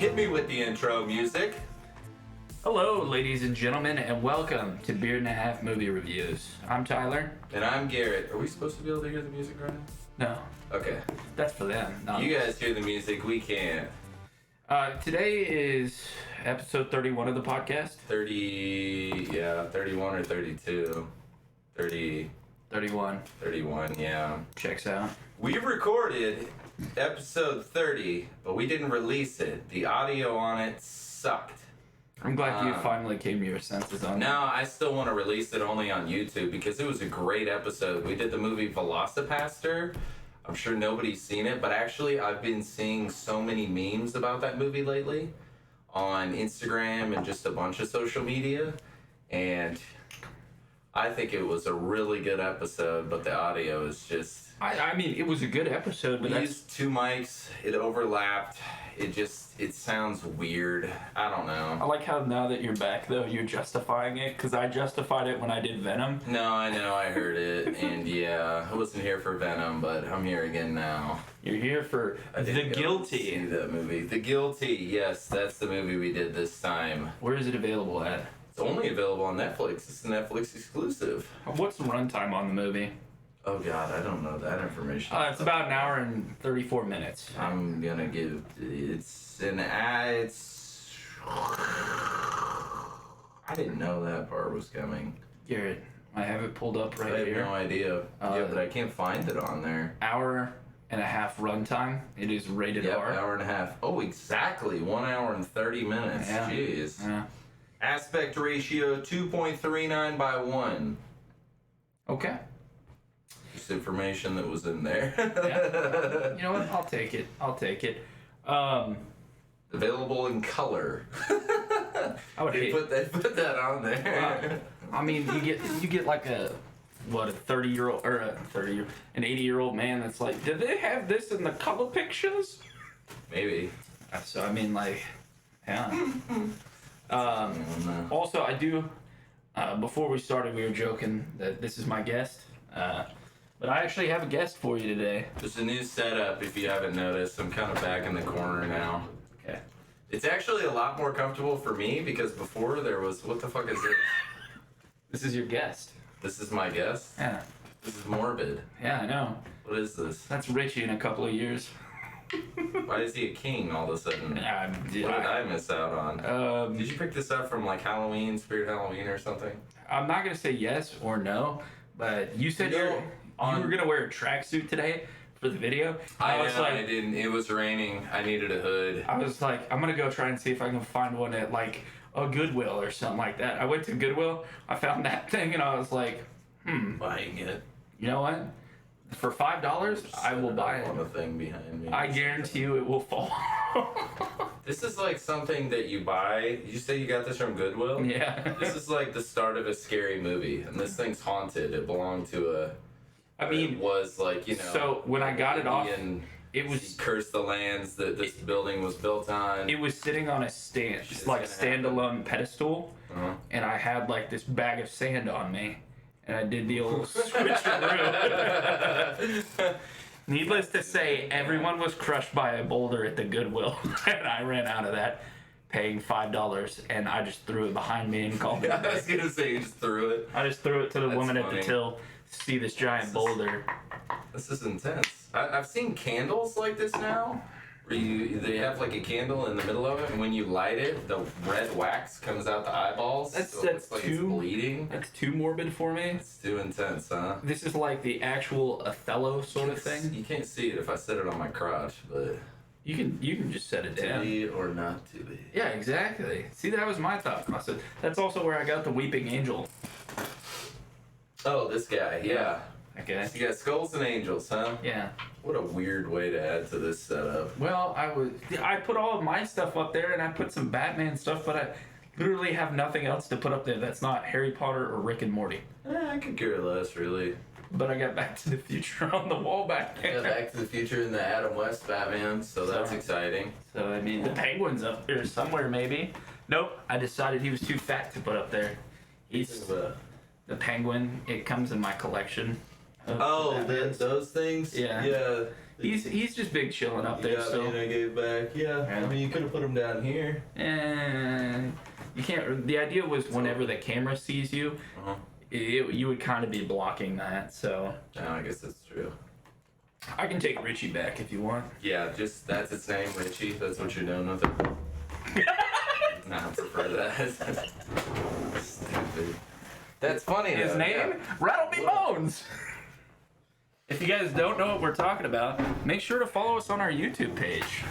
Hit me with the intro music. Hello, ladies and gentlemen, and welcome to Beard and a Half Movie Reviews. I'm Tyler. And I'm Garrett. Are we supposed to be able to hear the music right now? No, Okay. that's for them. Not You guys hear the music, we can't. Today is episode 31 of the podcast. 31 or 32. 31. 31, yeah. Checks out. We recorded episode 30, but we didn't release it. The audio on it sucked. I'm glad you finally came to your senses on No, I still want to release it only on YouTube because it was a great episode. We did the movie Velocipaster. I'm sure nobody's seen it, but actually I've been seeing so many memes about that movie lately on Instagram and just a bunch of social media, and I think it was a really good episode, but the audio is just... I mean, it was a good episode, but we used two mics, it overlapped, it sounds weird. I don't I know. like how now that you're back, though, you're justifying it, because I justified it when I did Venom. No, I know, I heard it, and yeah, I wasn't here for Venom, but I'm here again now. You're here for The Guilty. See that movie. The Guilty, yes, that's the movie we did this time. Where is it available at? It's only available on Netflix. It's a Netflix exclusive. What's the runtime on the movie? Oh God, I don't know that information. It's about an hour and 34 minutes. I'm gonna give it's. I didn't know that part was coming. Garrett, I have it pulled up right I have here. no idea. Yeah, but I can't find it on there. Hour and a half runtime. It is rated Yep, R. hour and a half. Oh, exactly. 1 hour and 30 minutes. Yeah. Jeez. Yeah. Aspect ratio 2.39 by 1. Okay. Just information that was in there. Yeah. You know what? I'll take it. Available in color. I would They hate. put that on there. I mean, you get like a 30-year-old or an 80-year-old man that's like, did they have this in the color pictures? Maybe. So I mean, like, yeah. Also, I do. Before we started, we were joking that this is my guest. But I actually have a guest for you today. There's a new setup if you haven't noticed. I'm kind of back in the corner now. Okay. It's actually a lot more comfortable for me because before there was, what the fuck is this? This is your guest. This is my guest? Yeah. This is morbid. Yeah, I know. What is this? That's Richie in a couple of years. Why is he a king all of a sudden? Yeah, What did I miss out on? Did you pick this up from like Halloween, Spirit Halloween or something? I'm not gonna say yes or no, but you said you were gonna wear a tracksuit today for the video. I didn't. It was raining. I needed a hood. I was like, I'm gonna go try and see if I can find one at like a Goodwill or something like that. I went to Goodwill, I found that thing, and I was like, Buying it. you know what? For $5, I will buy it. On the thing behind me. I guarantee you it will fall. This is like something that you buy. You say you got this from Goodwill? Yeah. This is like the start of a scary movie, and this thing's haunted. It belonged to a. It was like, you know. So when I got it off, it was. He cursed the lands that this building was built on. It was sitting on a stand, just like standalone pedestal, and I had like this bag of sand on me, and I did the old switcheroo. Needless to say, everyone was crushed by a boulder at the Goodwill, and I ran out of that, paying $5, and I just threw it behind me and called it a day. I was gonna say you just threw it. I just threw it to the woman funny. at the till to see this giant boulder. This is intense. I've seen candles like this now. Where they have like a candle in the middle of it, and when you light it, the red wax comes out the eyeballs. That's it's like it's bleeding. That's too morbid for me. It's too intense, huh? This is like the actual Othello sort of thing. You can't see it if I set it on my crotch, but You can just set it down. to be or not to be. Yeah, exactly. See, that was my thought process. That's also where I got the Weeping Angel. Oh, this guy, yeah. Okay. You got skulls and angels, huh? Yeah. What a weird way to add to this setup. Well, I put all of my stuff up there, and I put some Batman stuff, but I literally have nothing else to put up there that's not Harry Potter or Rick and Morty. I could care less, really. But I got Back to the Future on the wall back there. Yeah, Back to the Future and the Adam West Batman, so that's exciting. So, I mean, the Penguin's up there somewhere, maybe. Nope, I decided he was too fat to put up there. He's the Penguin. It comes in my collection. those things? Yeah. Yeah. He's just big chilling up there still. I gave back. Yeah. I mean, you could have put him down here. And you can't. The idea was whenever the camera sees you, you would kind of be blocking that. So. No, I guess that's true. I can take Richie back if you want. Yeah, just that's its name, Richie. That's what you're doing with it. Nah, I prefer that. Stupid. That's funny. His though, name? yeah. Rattle Me Bones. If you guys don't know what we're talking about, make sure to follow us on our YouTube page.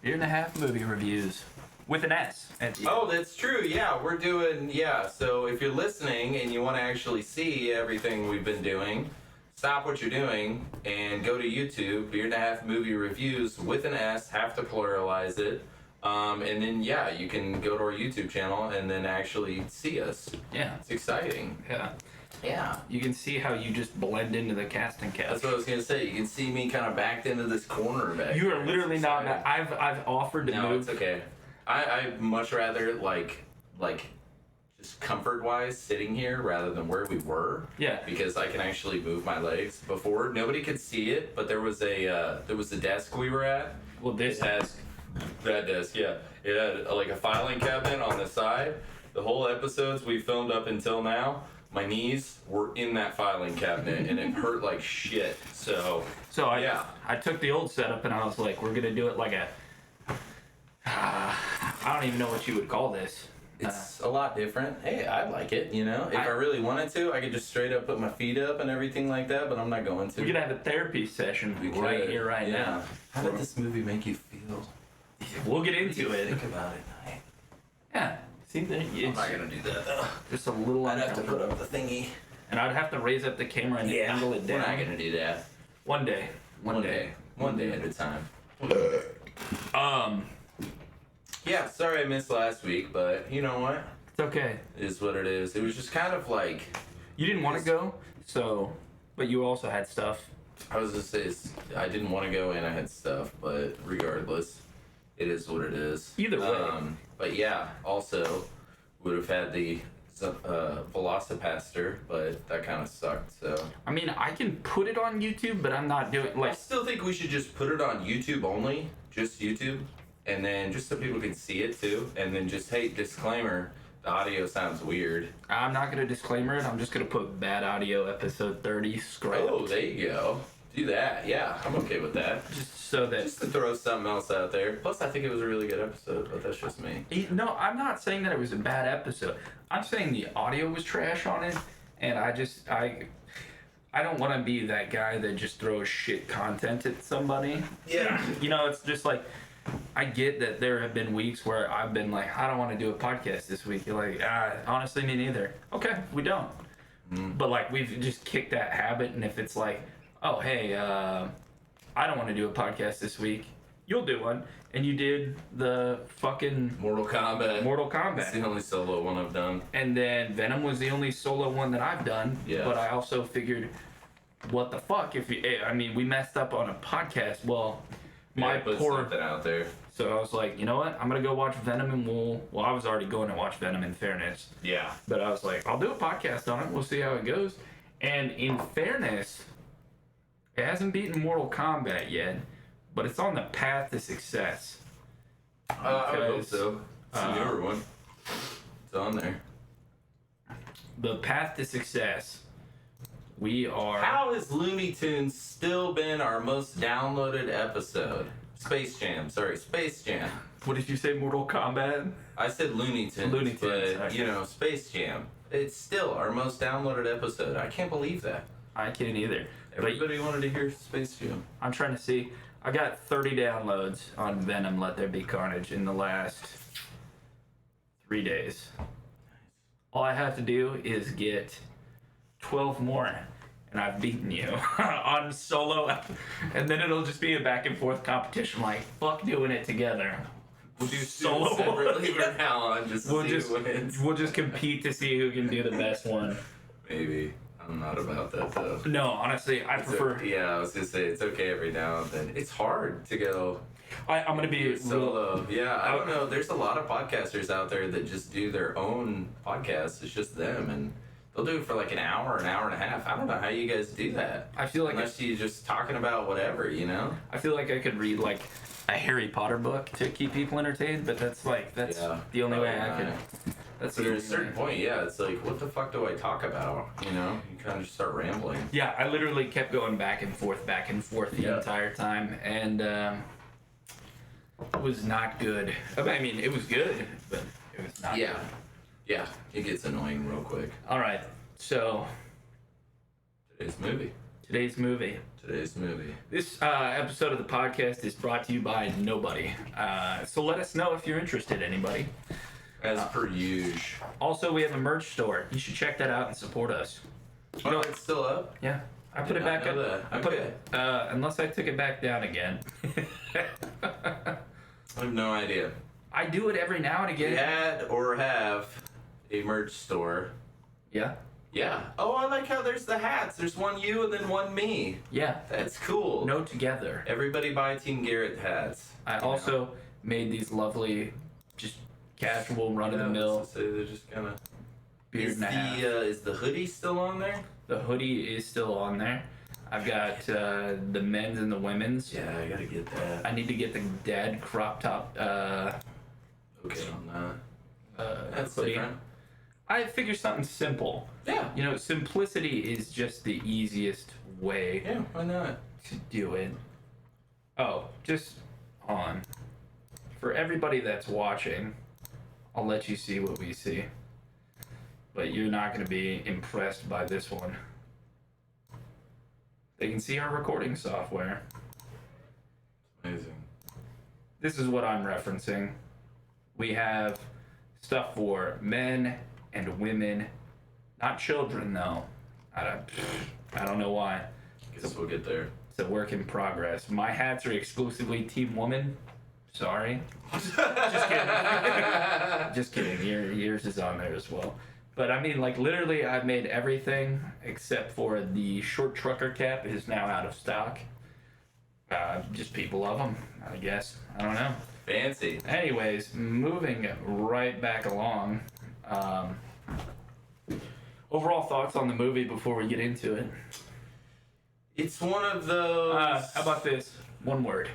Year and a Half Movie Reviews. With an S. Oh, that's true. Yeah, we're doing. Yeah, so if you're listening and you want to actually see everything we've been doing, stop what you're doing and go to YouTube. Year and a Half Movie Reviews with an S. Have to pluralize it. And then you can go to our YouTube channel and then actually see us. Yeah. It's exciting. Yeah. Yeah. You can see how you just blend into the casting couch. That's what I was gonna say. You can see me kind of backed into this corner back. You are there. literally It's not. exciting. I've offered to No, move. it's okay. I much rather like just comfort wise sitting here rather than where we were. Yeah. Because I can actually move my legs. Before nobody could see it, but there was a desk we were at. Well, this has that desk. Yeah. It had like a filing cabinet on the side. The whole episodes we filmed up until now, my knees were in that filing cabinet and it hurt like shit. So I took the old setup and I was like, we're gonna do it like a. I don't even know what you would call this. It's a lot different. Hey, I like it, you know? If I really wanted to, I could just straight up put my feet up and everything like that, but I'm not going to. We could have a therapy session right here, right now. How did this movie make you feel? We'll get into it. Think about it, Night. Yeah. See, I'm not gonna do that though. Just a little I'd have to put uncomfortable. up the thingy. And I'd have to raise up the camera and angle it We're down. not gonna do that. One day. One day at a time. Yeah, sorry I missed last week, but you know what? It's okay. It is what it is. It was just kind of like, You didn't want to go, but you also had stuff. I was just saying, I didn't want to go and I had stuff, but regardless, it is what it is. Either way. But yeah, also would have had the Velocipaster, but that kind of sucked. So I mean, I can put it on YouTube, but I'm not doing I still think we should just put it on YouTube only, just YouTube, and then just so people can see it too, and then just disclaimer. The audio sounds weird. I'm not gonna disclaimer it. I'm just gonna put bad audio episode 30 scrapped. Oh, there you go. Do that. Yeah, I'm okay with that. Just so that. Just to throw something else out there. Plus, I think it was a really good episode, but that's just me. No, I'm not saying that it was a bad episode. I'm saying the audio was trash on it, and I don't want to be that guy that just throws shit content at somebody. Yeah. You know, it's just like, I get that there have been weeks where I've been like, I don't want to do a podcast this week. You're like, honestly, me neither. Okay, we don't. But like, we've just kicked that habit, and if it's like, oh, hey, I don't want to do a podcast this week, you'll do one. And you did the fucking Mortal Kombat. It's the Kombat. only solo one I've done. And then Venom was the only solo one that I've done. Yeah. But I also figured, what the fuck? We messed up on a podcast. Well, my put poor. something out there. So I was like, you know what? I'm gonna go watch Venom, and well, I was already going to watch Venom in fairness. Yeah. But I was like, I'll do a podcast on it. We'll see how it goes. And in fairness, it hasn't beaten Mortal Kombat yet, but it's on the path to success. I would hope so. It's a newer one. It's on there. The path to success. We are. How has Looney Tunes still been our most downloaded episode? Space Jam. What did you say, Mortal Kombat? I said Looney Tunes. Looney Tunes, But, okay. Space Jam. It's still our most downloaded episode. I can't believe that. I can't either. Everybody wanted to hear Space Jam. I'm trying to see. I got 30 downloads on Venom Let There Be Carnage in the last 3 days. All I have to do is get 12 more, and I've beaten you on solo. And then it'll just be a back and forth competition. Like, fuck doing it together. We'll do solo separately from now on. We'll see just who wins. we'll just compete to see who can do the best one. Maybe. I'm not about that though. No, honestly, I prefer. I was gonna say it's okay every now and then. It's hard to go I'm gonna be solo. Yeah, I don't know. There's a lot of podcasters out there that just do their own podcasts. It's just them, and They'll do it for like an hour and a half. I don't know how you guys do that. I feel like unless you're just talking about whatever, you know. I feel like I could read like a Harry Potter book to keep people entertained, but that's the only way I could. That's But at a certain point, yeah, it's like, what the fuck do I talk about? You know, you kind of just start rambling. Yeah, I literally kept going back and forth the entire time, and it was not good. I mean, it was good, but it was not. Yeah, good. yeah, it gets annoying real quick. All right, so Today's movie. This episode of the podcast is brought to you by nobody. So let us know if you're interested, anybody. As per usual. Also, we have a merch store. You should check that out and support us. You know, it's still up? Yeah. I put it back up. That. I put it, unless I took it back down again. I have no idea. I do it every now and again. We had or have a merch store. Yeah. Yeah. Oh, I like how there's the hats. There's one you and then one me. Yeah. That's cool. No together. Everybody buy Team Garrett hats. I also made these lovely, just casual, run-of-the-mill They're just kind of beard and a half. Is the hoodie still on there? The hoodie is still on there. I've got the men's and the women's. Yeah, I gotta get that. I need to get the dad crop top. Okay on that. That's hoodie. different. I figure something simple. Yeah. You know, simplicity is just the easiest way Yeah, why not? to do it. Oh, just on. For everybody that's watching, I'll let you see what we see. But you're not going to be impressed by this one. They can see our recording software. Amazing. This is what I'm referencing. We have stuff for men and women, not children though. I don't know why. Guess we'll get there. It's a work in progress. My hats are exclusively Team Woman. Sorry. Just kidding. Just kidding. Yours is on there as well. But I mean, like, literally, I've made everything except for the short trucker cap is now out of stock. Just people love them, I guess. I don't know. Fancy. Anyways, moving right back along. Overall thoughts on the movie before we get into it? It's one of those. How about this? One word.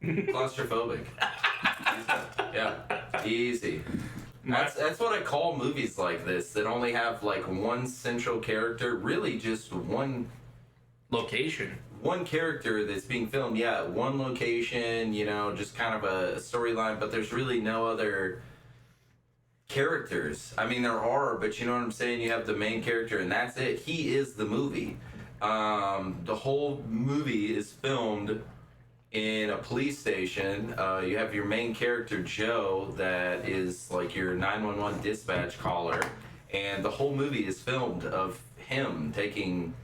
Claustrophobic. Yeah, easy. That's what I call movies like this that only have like one central character, really just one Location. one character that's being filmed. Yeah, one location, you know, just kind of a storyline, but there's really no other characters. I mean, there are, but you know what I'm saying? You have the main character and that's it. He is the movie. The whole movie is filmed in a police station. You have your main character, Joe, that is like your 911 dispatch caller, and the whole movie is filmed of him taking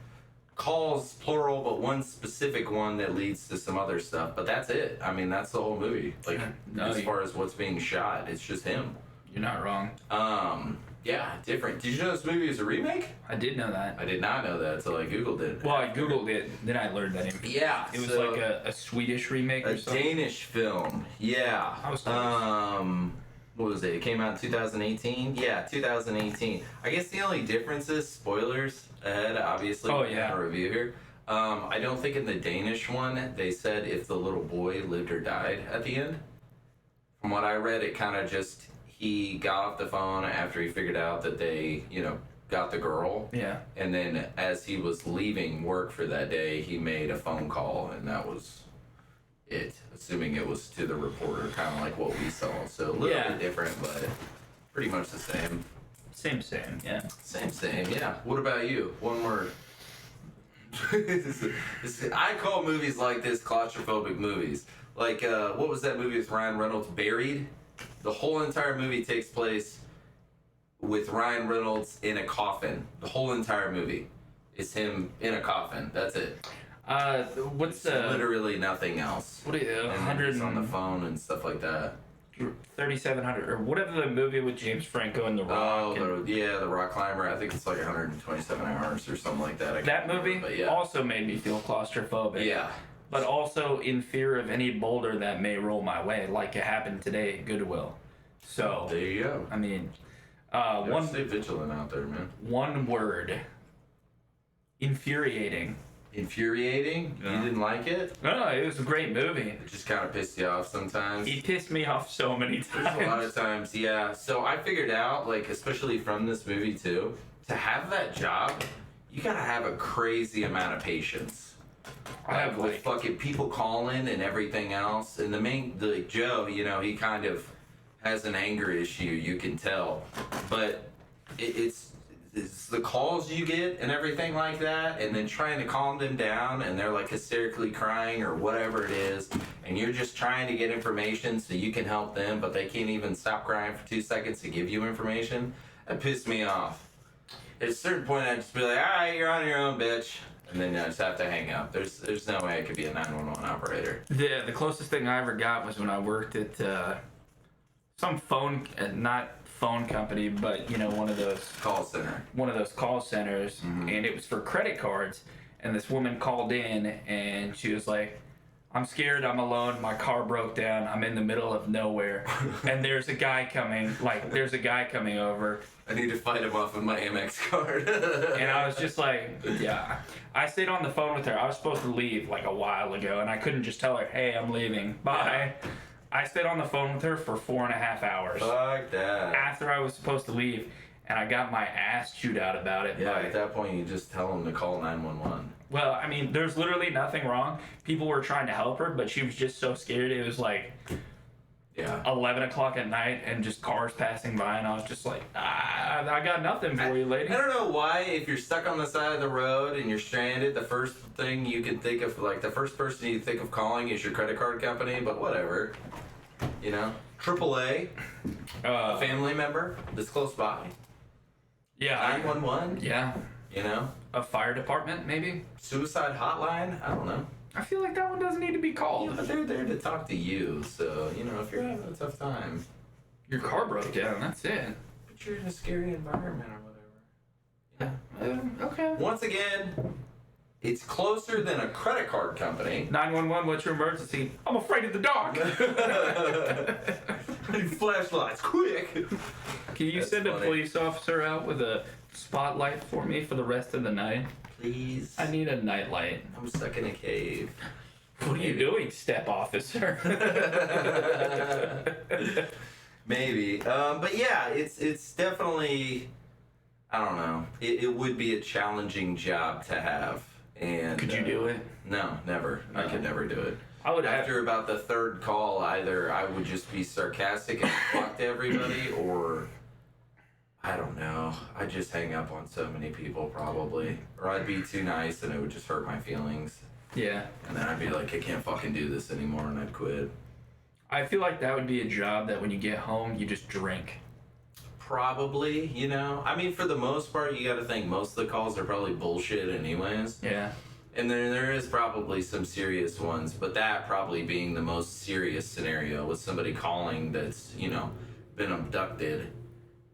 calls, plural, but one specific one that leads to some other stuff. But that's it. I mean, that's the whole movie. Like, as far as what's being shot, it's just him. You're not wrong. Yeah, different. Did you know this movie is a remake? I did know that. I did not know that until I Googled it. Well, I Googled it, then I learned that Yeah. it was like a Swedish remake or a something. Danish film. Yeah. I was close. What was it? It came out in 2018? Yeah, 2018. I guess the only difference is spoilers ahead, obviously. Oh, we're yeah. gonna review here. I don't think in the Danish one they said if the little boy lived or died at the end. From what I read, it kind of just, he got off the phone after he figured out that they, you know, got the girl. Yeah. And then as he was leaving work for that day, he made a phone call, and that was it. Assuming it was to the reporter, kind of like what we saw. So a little bit different, but pretty much the same. Same, yeah. Same, yeah. What about you? One word. I call movies like this claustrophobic movies. Like, what was that movie with Ryan Reynolds, Buried? The whole entire movie takes place with Ryan Reynolds in a coffin. The whole entire movie is him in a coffin. That's it. What's literally nothing else. What are you, And 100 he's on the phone and stuff like that. 3,700 or whatever the movie with James Franco and The Rock. The Rock Climber. I think it's like 127 hours or something like that. That movie also made me feel claustrophobic. Yeah. But also in fear of any boulder that may roll my way, like it happened today at Goodwill. So there you go. I mean, Stay vigilant out there, man. One word. Infuriating. Infuriating? Yeah. You didn't like it? No, it was a great movie. It just kind of pissed you off sometimes. He pissed me off so many times. A lot of times, yeah. So I figured out, like, especially from this movie too, to have that job, you gotta have a crazy amount of patience. I have with fucking people calling and everything else. And the Joe, you know, he kind of has an anger issue, you can tell. But it's the calls you get and everything like that, and then trying to calm them down, and they're like hysterically crying or whatever it is, and you're just trying to get information so you can help them, but they can't even stop crying for 2 seconds to give you information. That pissed me off. At a certain point, I'd just be like, all right, you're on your own, bitch. And then I just have to hang up. There's no way I could be a 911 operator. The closest thing I ever got was when I worked at some phone, not phone company, but you know, one of those Call center. One of those call centers, and it was for credit cards. And this woman called in, and she was like, "I'm scared. I'm alone. My car broke down. I'm in the middle of nowhere, and there's a guy coming. There's a guy coming over. I need to fight him off with my Amex card." And I was just like, yeah. I stayed on the phone with her. I was supposed to leave like a while ago, and I couldn't just tell her, "Hey, I'm leaving. Bye." Yeah. I stayed on the phone with her for 4.5 hours. Fuck that. After I was supposed to leave, and I got my ass chewed out about it. Yeah, at that point, you just tell them to call 911. Well, I mean, there's literally nothing wrong. People were trying to help her, but she was just so scared. It was like 11 o'clock at night and just cars passing by, and I was just like, I got nothing for you, lady. I don't know why, if you're stuck on the side of the road and you're stranded, the first thing you can think of, like the first person you think of calling is your credit card company, but whatever. You know? AAA, a family member that's close by. Yeah. 911. Yeah. You know? A fire department, maybe? Suicide hotline? I don't know. I feel like that one doesn't need to be called. Yeah, but they're there to talk to you, so, you know, if you're having a tough time. Your car broke down, that's it. But you're in a scary environment or whatever. Yeah. Okay. Once again, it's closer than a credit card company. 911, what's your emergency? I'm afraid of the dark. Flashlights, quick! Can you send a police officer out with a spotlight for me for the rest of the night? Please. I need a nightlight. I'm stuck in a cave. What are you doing, step officer? Maybe. But yeah, it's definitely, I don't know. It would be a challenging job to have. And could you do it? No, never. No. I could never do it. I would. After about the third call, either I would just be sarcastic and talk to everybody, or I don't know. I'd just hang up on so many people probably, or I'd be too nice and it would just hurt my feelings. Yeah. And then I'd be like, I can't fucking do this anymore, and I'd quit. I feel like that would be a job that when you get home, you just drink. Probably, you know. I mean, for the most part, you got to think most of the calls are probably bullshit anyways. Yeah. And then there is probably some serious ones, but that probably being the most serious scenario with somebody calling that's, you know, been abducted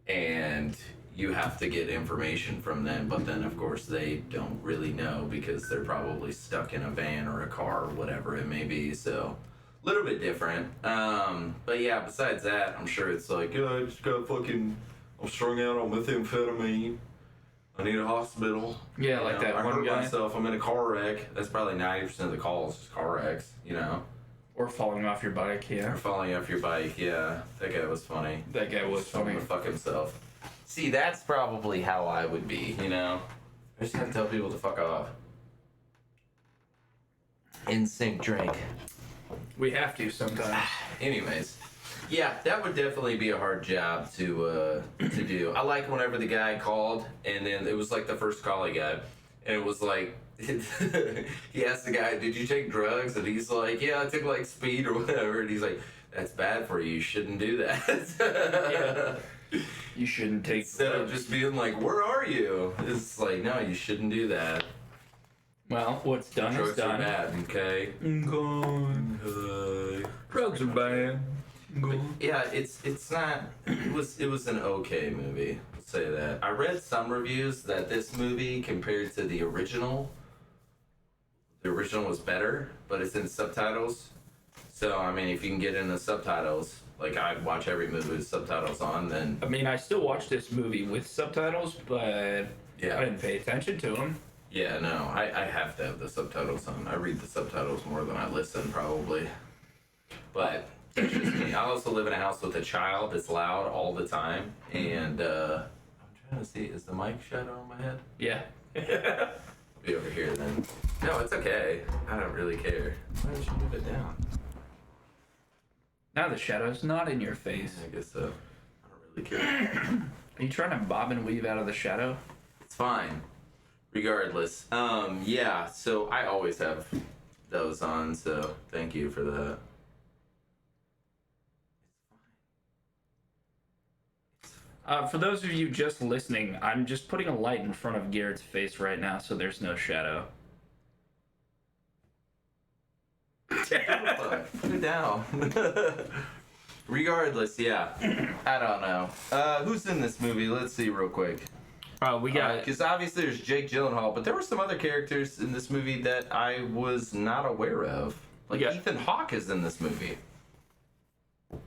and you have to get information from them, but then of course they don't really know because they're probably stuck in a van or a car or whatever it may be, so a little bit different. But yeah, besides that, I'm sure it's like, I just got fucking, I'm strung out on methamphetamine. I need a hospital. Yeah, like that I one hurt guy. myself. I'm in a car wreck. That's probably 90% of the calls, just car wrecks, you know? Or falling off your bike, yeah. Or falling off your bike, yeah. That guy was funny. That guy was funny. To fuck himself. See, that's probably how I would be, you know? I just gotta tell people to fuck off. In sync drink. We have to sometimes. Anyways. Yeah, that would definitely be a hard job to do. I like whenever the guy called, and then it was like the first call he got, and it was like, he asked the guy, did you take drugs? And he's like, yeah, I took like speed or whatever, and he's like, that's bad for you, you shouldn't do that. Yeah. You shouldn't take Instead of just being like, where are you? It's like, no, you shouldn't do that. Well, what's done Drugs is done. are bad, okay? Drugs are bad. Yeah, it's not. It was an okay movie. Let's say that. I read some reviews that this movie compared to the original was better, but it's in subtitles. So, I mean, if you can get in the subtitles, like I'd watch every movie with subtitles on, then I mean, I still watch this movie with subtitles, but yeah. I didn't pay attention to them. Yeah, no, I have to have the subtitles on. I read the subtitles more than I listen, probably. But that's just me. I also live in a house with a child that's loud all the time, and I'm trying to see, is the mic shadow on my head? Yeah. Be over here then. No, it's okay. I don't really care. Why don't you move it down? Now the shadow's not in your face. I guess so. I don't really care. Are you trying to bob and weave out of the shadow? It's fine. Regardless. Yeah, so I always have those on, so thank you for that. For those of you just listening, I'm just putting a light in front of Garrett's face right now, so there's no shadow. Put it down. Regardless, yeah. I don't know. Who's in this movie? Let's see real quick. We got... Because obviously there's Jake Gyllenhaal, but there were some other characters in this movie that I was not aware of. Like Ethan Hawke is in this movie. Do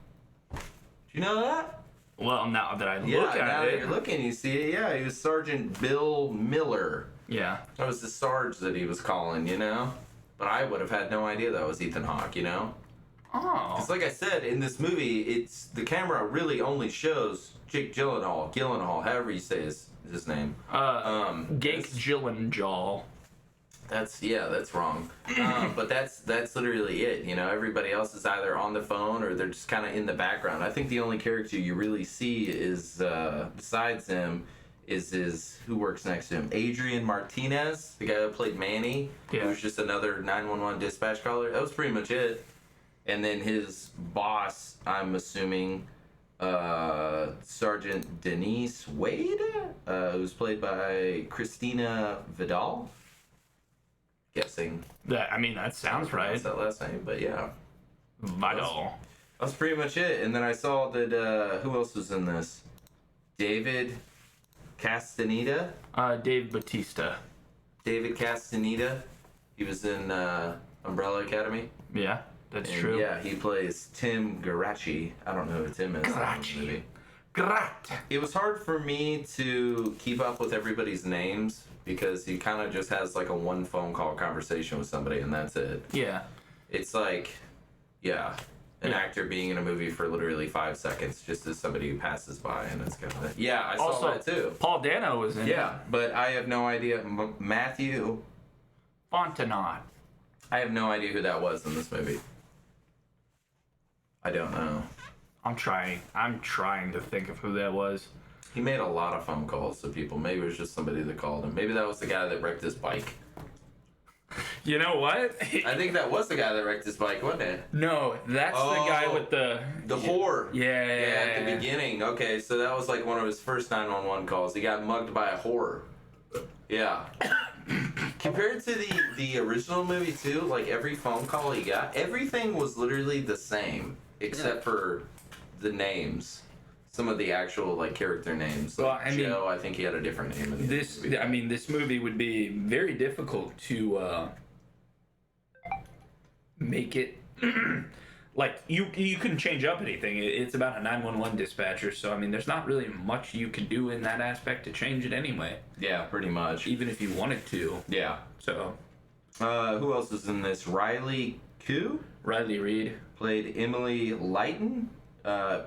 you know that? Well, now that I look now at that it... you're looking, you see it. Yeah, he was Sergeant Bill Miller. Yeah. That was the Sarge that he was calling, you know? But I would have had no idea that was Ethan Hawke, you know? Oh. Because like I said, in this movie, it's the camera really only shows Jake Gyllenhaal, however you say his name. Gank Gyllenhaal. That's wrong. But that's literally it. You know, everybody else is either on the phone or they're just kind of in the background. I think the only character you really see is besides him is who works next to him, Adrian Martinez, the guy who played Manny, who was just another 911 dispatch caller. That was pretty much it. And then his boss, I'm assuming, Sergeant Denise Wade, who's played by Christina Vidal. Guessing. That sounds right. That's that last name, but yeah. Vidal. That's pretty much it. And then I saw that, who else was in this? David Castaneda? Dave Bautista. David Castaneda. He was in Umbrella Academy. Yeah, that's true. Yeah, he plays Tim Geraci. I don't know who Tim is. Geraci. It was hard for me to keep up with everybody's names because he kind of just has like a one phone call conversation with somebody and that's it. Yeah. It's like, an actor being in a movie for literally 5 seconds just as somebody who passes by and it's kind of... Yeah, I saw that too. Paul Dano was in it. Yeah, but I have no idea. Matthew Fontenot. I have no idea who that was in this movie. I don't know. I'm trying to think of who that was. He made a lot of phone calls to people. Maybe it was just somebody that called him. Maybe that was the guy that wrecked his bike. You know what? I think that was the guy that wrecked his bike, wasn't it? No, that's the guy with the whore. Yeah. At the beginning. Okay, so that was like one of his first 911 calls. He got mugged by a whore. Yeah. Compared to the original movie too, like every phone call he got, everything was literally the same except for the names. Some of the actual like character names. Like Joe, I think he had a different name in this movie. This movie would be very difficult to make it like you couldn't change up anything. It's about a 911 dispatcher, so there's not really much you can do in that aspect to change it anyway. Yeah, pretty much. Even if you wanted to. Yeah. So who else is in this? Riley Reid played Emily Lighton.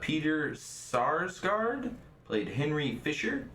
Peter Sarsgaard played Henry Fisher,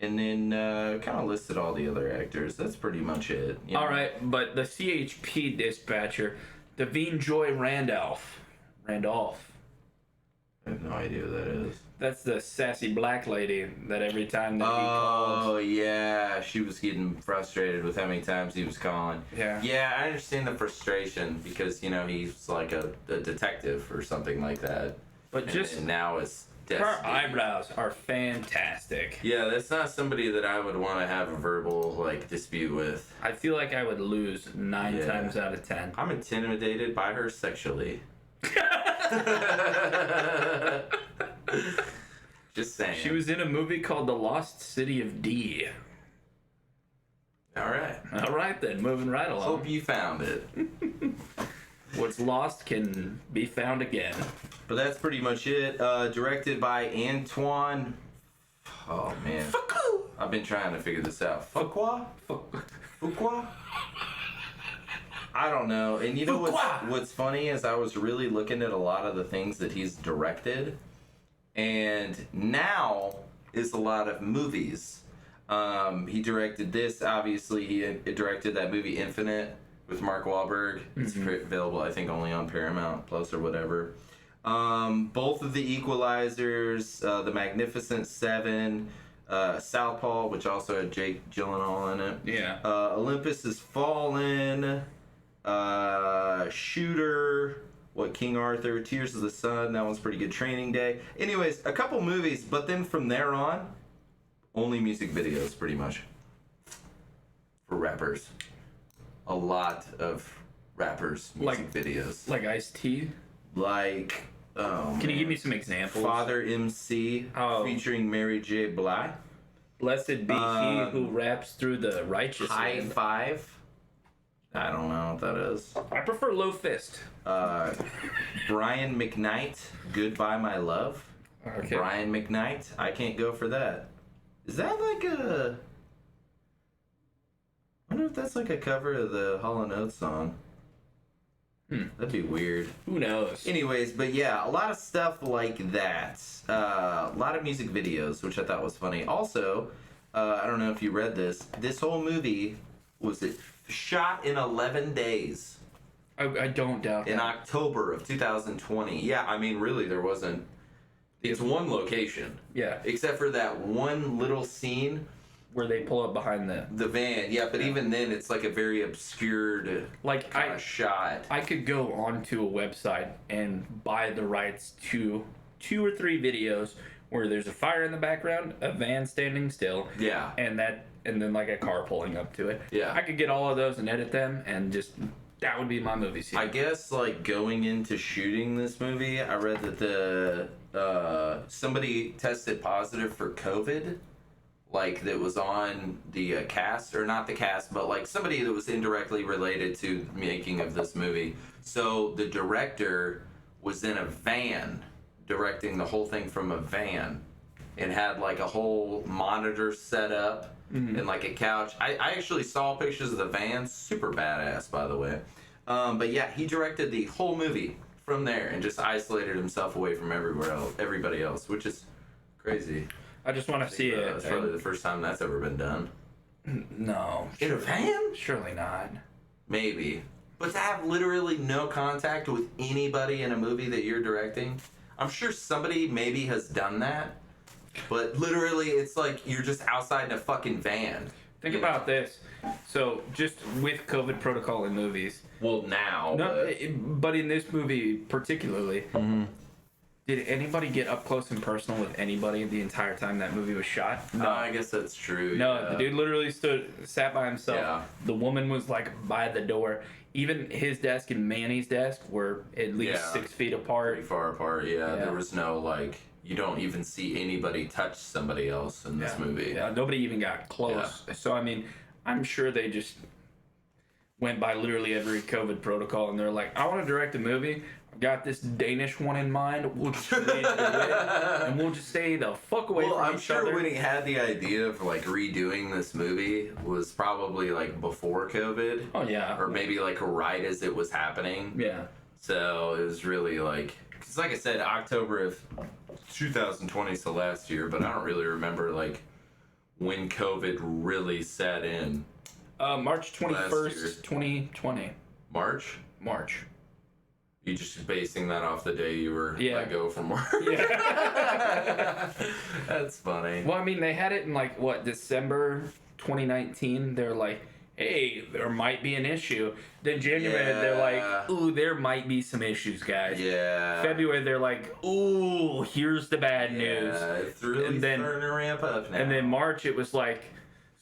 and then kind of listed all the other actors. That's pretty much it. All right, but the CHP dispatcher, Davine Joy Randolph. I have no idea who that is. That's the sassy black lady that every time that he called. Oh, yeah. She was getting frustrated with how many times he was calling. Yeah. Yeah, I understand the frustration because, he's like a detective or something like that. But and now it's her eyebrows are fantastic. Yeah, that's not somebody that I would want to have a verbal dispute with. I feel like I would lose 9 times out of 10. I'm intimidated by her sexually. Just saying. She was in a movie called The Lost City of D. All right. All right then, moving right along. Hope you found it. What's lost can be found again. But that's pretty much it. Directed by Antoine. Oh man, Fuku. I've been trying to figure this out. Fuqua? Fuqua? I don't know. And you know what's funny is I was really looking at a lot of the things that he's directed, and now is a lot of movies. He directed this. Obviously, he directed that movie Infinite with Mark Wahlberg. It's available, I think, only on Paramount Plus or whatever. Both of the Equalizers, The Magnificent Seven, Southpaw, which also had Jake Gyllenhaal in it. Yeah. Olympus Has Fallen, Shooter, King Arthur, Tears of the Sun. That one's pretty good. Training Day. Anyways, a couple movies, but then from there on, only music videos, pretty much, for rappers. A lot of rappers' music videos. Like Ice-T? Like, Can you give me some examples? Father MC featuring Mary J. Blige. Blessed be he who raps through the righteous. High land. Five. I don't know what that is. I prefer Low Fist. Brian McKnight, Goodbye My Love. Okay. Brian McKnight, I Can't Go For That. Is that like a... I wonder if that's like a cover of the Hall & Oates song. That'd be weird. Who knows? Anyways, but yeah, a lot of stuff like that. A lot of music videos, which I thought was funny. Also, I don't know if you read this. This whole movie was shot in 11 days. I don't doubt in that. October of 2020. Yeah, I mean, really, there wasn't... It's one location. Yeah. Except for that one little scene... Where they pull up behind the van. Yeah, but even then, it's like a very obscured kind of shot. I could go onto a website and buy the rights to 2 or 3 videos where there's a fire in the background, a van standing still, yeah, and then like a car pulling up to it. Yeah, I could get all of those and edit them, and just that would be my movie scene. I guess like going into shooting this movie, I read that somebody tested positive for COVID. Like, that was on the cast, or not the cast, but like somebody that was indirectly related to the making of this movie. So the director was in a van, directing the whole thing from a van, and had like a whole monitor set up and like a couch. I actually saw pictures of the van, super badass, by the way. But yeah, he directed the whole movie from there and just isolated himself away from everybody else, which is crazy. I just want to see it. It's probably the first time that's ever been done. No. In a van? Surely not. Maybe. But to have literally no contact with anybody in a movie that you're directing, I'm sure somebody maybe has done that, but literally it's like you're just outside in a fucking van. Think about this. So, just with COVID protocol in movies. Well, now. No, but in this movie particularly, did anybody get up close and personal with anybody the entire time that movie was shot? No, I guess that's true. No, yeah. the dude literally sat by himself. Yeah. The woman was like by the door. Even his desk and Manny's desk were at least 6 feet apart. Pretty far apart, yeah. There was no, like, you don't even see anybody touch somebody else in this movie. Yeah, nobody even got close. Yeah. So, I mean, I'm sure they just went by literally every COVID protocol and they're like, I want to direct a movie. I've got this Danish one in mind. We'll just do it, and we'll just stay the fuck away from each other. Well, I'm sure when he had the idea of like redoing this movie was probably like before COVID. Oh yeah. Or maybe like right as it was happening. Yeah. So it was really like, because like I said, October of 2020 is the last year, but I don't really remember like when COVID really set in. March 21st, 2020. March? March. You just basing that off the day you were let go from work? Yeah. That's funny. Well, I mean, they had it in like, what, December 2019? They're like, hey, there might be an issue. Then January, they're like, ooh, there might be some issues, guys. Yeah. February, they're like, ooh, here's the bad news. Yeah, it's really starting to ramp up now. And then March, it was like,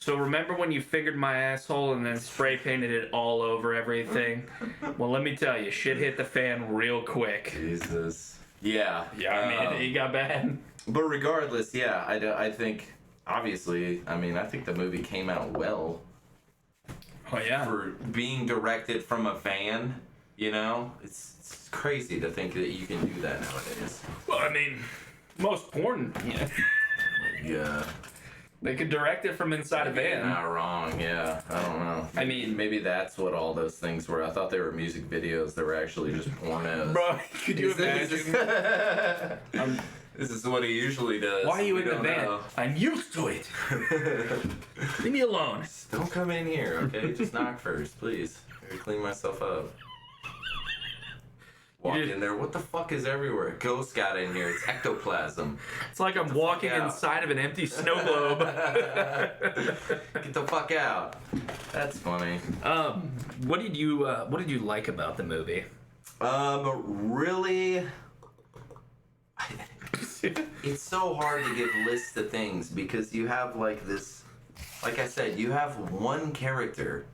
so remember when you fingered my asshole and then spray painted it all over everything? Well, let me tell you, shit hit the fan real quick. Jesus. Yeah. Yeah, I mean, it got bad. But regardless, yeah, I think, obviously, I mean, I think the movie came out well. Oh, yeah. For being directed from a van. You know, it's crazy to think that you can do that nowadays. Well, I mean, most porn, Yeah. they could direct it from inside a van. You're not wrong, yeah. I don't know. I mean, Maybe that's what all those things were. I thought they were music videos. They were actually just pornos. bro, could you imagine? This is what he usually does. Why are you We in the don't van? know. I'm used to it. Leave me alone. Don't come in here, okay? Just knock first, please. I gotta clean myself up. Walk in there. What the fuck is everywhere? Ghost got in here. It's ectoplasm. It's like I'm walking inside of an empty snow globe. Get the fuck out. That's funny. What did you like about the movie? Really. It's so hard to give lists of things because you have like this, like I said, you have one character.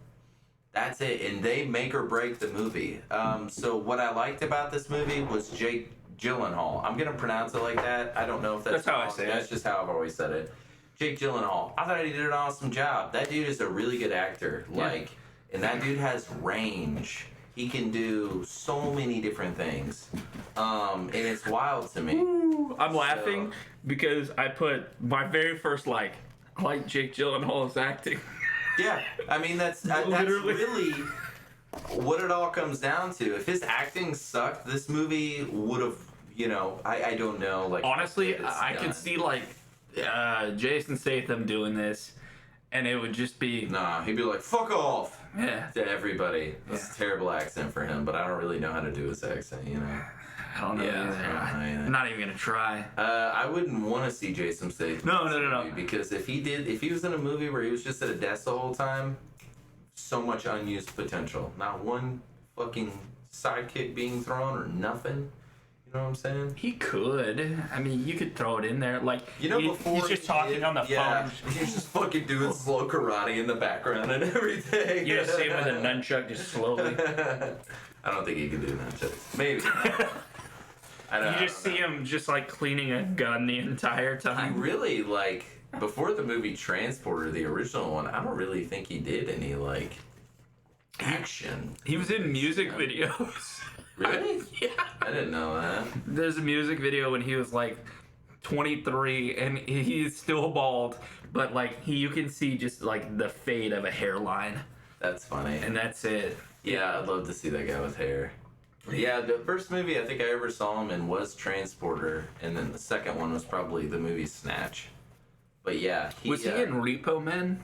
That's it, and they make or break the movie. So what I liked about this movie was Jake Gyllenhaal. I'm gonna pronounce it like that. I don't know if that's how I wrong. say it. That's just how I've always said it. Jake Gyllenhaal. I thought he did an awesome job. That dude is a really good actor. Like, and that dude has range. He can do so many different things. And it's wild to me. I'm laughing because I put my very first I like Jake Gyllenhaal's acting. Yeah, I mean that's really what it all comes down to. If his acting sucked, this movie would have, I don't know. Like honestly, I could see Jason Statham doing this, and it would just be Nah, he'd be like, "Fuck off!" Yeah. To everybody. That's a terrible accent for him, but I don't really know how to do his accent. I don't know. Yeah, I'm not even gonna try. I wouldn't want to see Jason Statham. No. Because if he was in a movie where he was just at a desk the whole time, so much unused potential. Not one fucking sidekick being thrown or nothing. You know what I'm saying? He could. I mean, you could throw it in there. Before he's just talking on the phone. He's just fucking doing slow karate in the background and everything. You just see him with a nunchuck just slowly. I don't think he could do nunchucks. Maybe. You just see him just cleaning a gun the entire He time. really before the movie Transporter, the original one. I don't really think he did any action. He was in music videos. Really? Yeah. I didn't know that. There's a music video when he was 23 and he's still bald, but you can see just the fade of a hairline. That's funny. And that's it. Yeah, I'd love to see that guy with hair. Yeah, the first movie I think I ever saw him in was Transporter, and then the second one was probably the movie Snatch. But yeah, was he in Repo Men?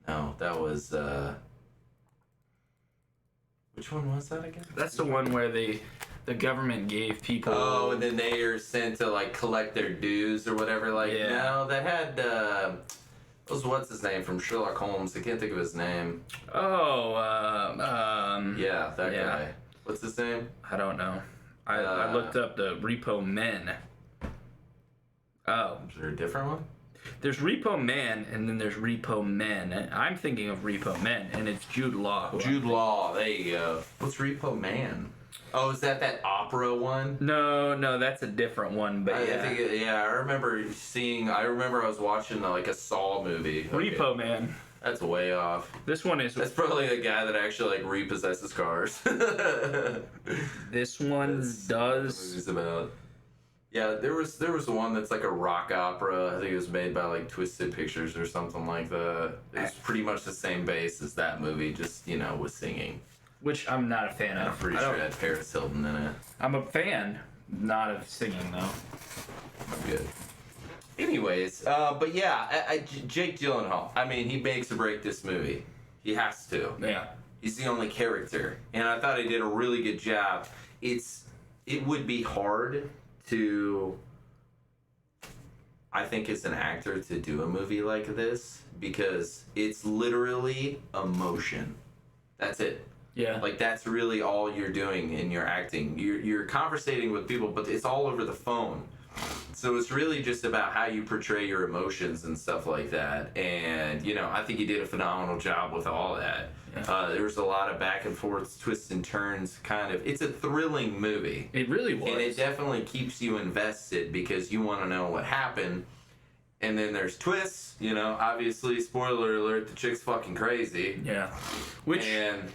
No, that was which one was that again? That's the one where the government gave people. Oh, and then they are sent to collect their dues or whatever. No, that had what's his name from Sherlock Holmes? I can't think of his name. Oh, yeah, that guy. What's his name? I don't know. I looked up the Repo Men. Oh. Is there a different one? There's Repo Man, and then there's Repo Men. I'm thinking of Repo Men, and it's Jude Law. Jude Law, there you go. What's Repo Man? Oh, is that opera one? No, that's a different one, but I think I remember I was watching a Saw movie. Repo Man. That's way off. This one is... That's probably the guy that actually repossesses cars. This one does... Movie's about. Yeah, there was one that's a rock opera. I think it was made by Twisted Pictures or something like that. It was pretty much the same base as that movie, just with singing. Which I'm not a fan of. I'm pretty sure it had Paris Hilton in it. I'm a fan, not of singing though. Good. Anyways, but yeah, Jake Gyllenhaal. I mean, he makes or break this movie. He has to. Yeah. He's the only character, and I thought he did a really good job. It would be hard to, I think, as an actor, to do a movie like this because it's literally emotion. That's it. Yeah. That's really all you're doing in your acting. You're conversating with people, but it's all over the phone. So it's really just about how you portray your emotions and stuff like that. And, I think he did a phenomenal job with all that. Yeah. There was a lot of back and forth, twists and turns, it's a thrilling movie. It really was. And it definitely keeps you invested because you want to know what happened. And then there's twists, you know, obviously, spoiler alert, the chick's fucking crazy. Yeah. Which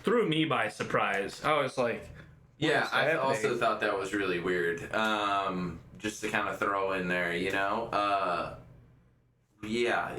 threw me by surprise. I was like, yeah, I also thought that was really weird. Just to kind of throw in there, you know? Yeah,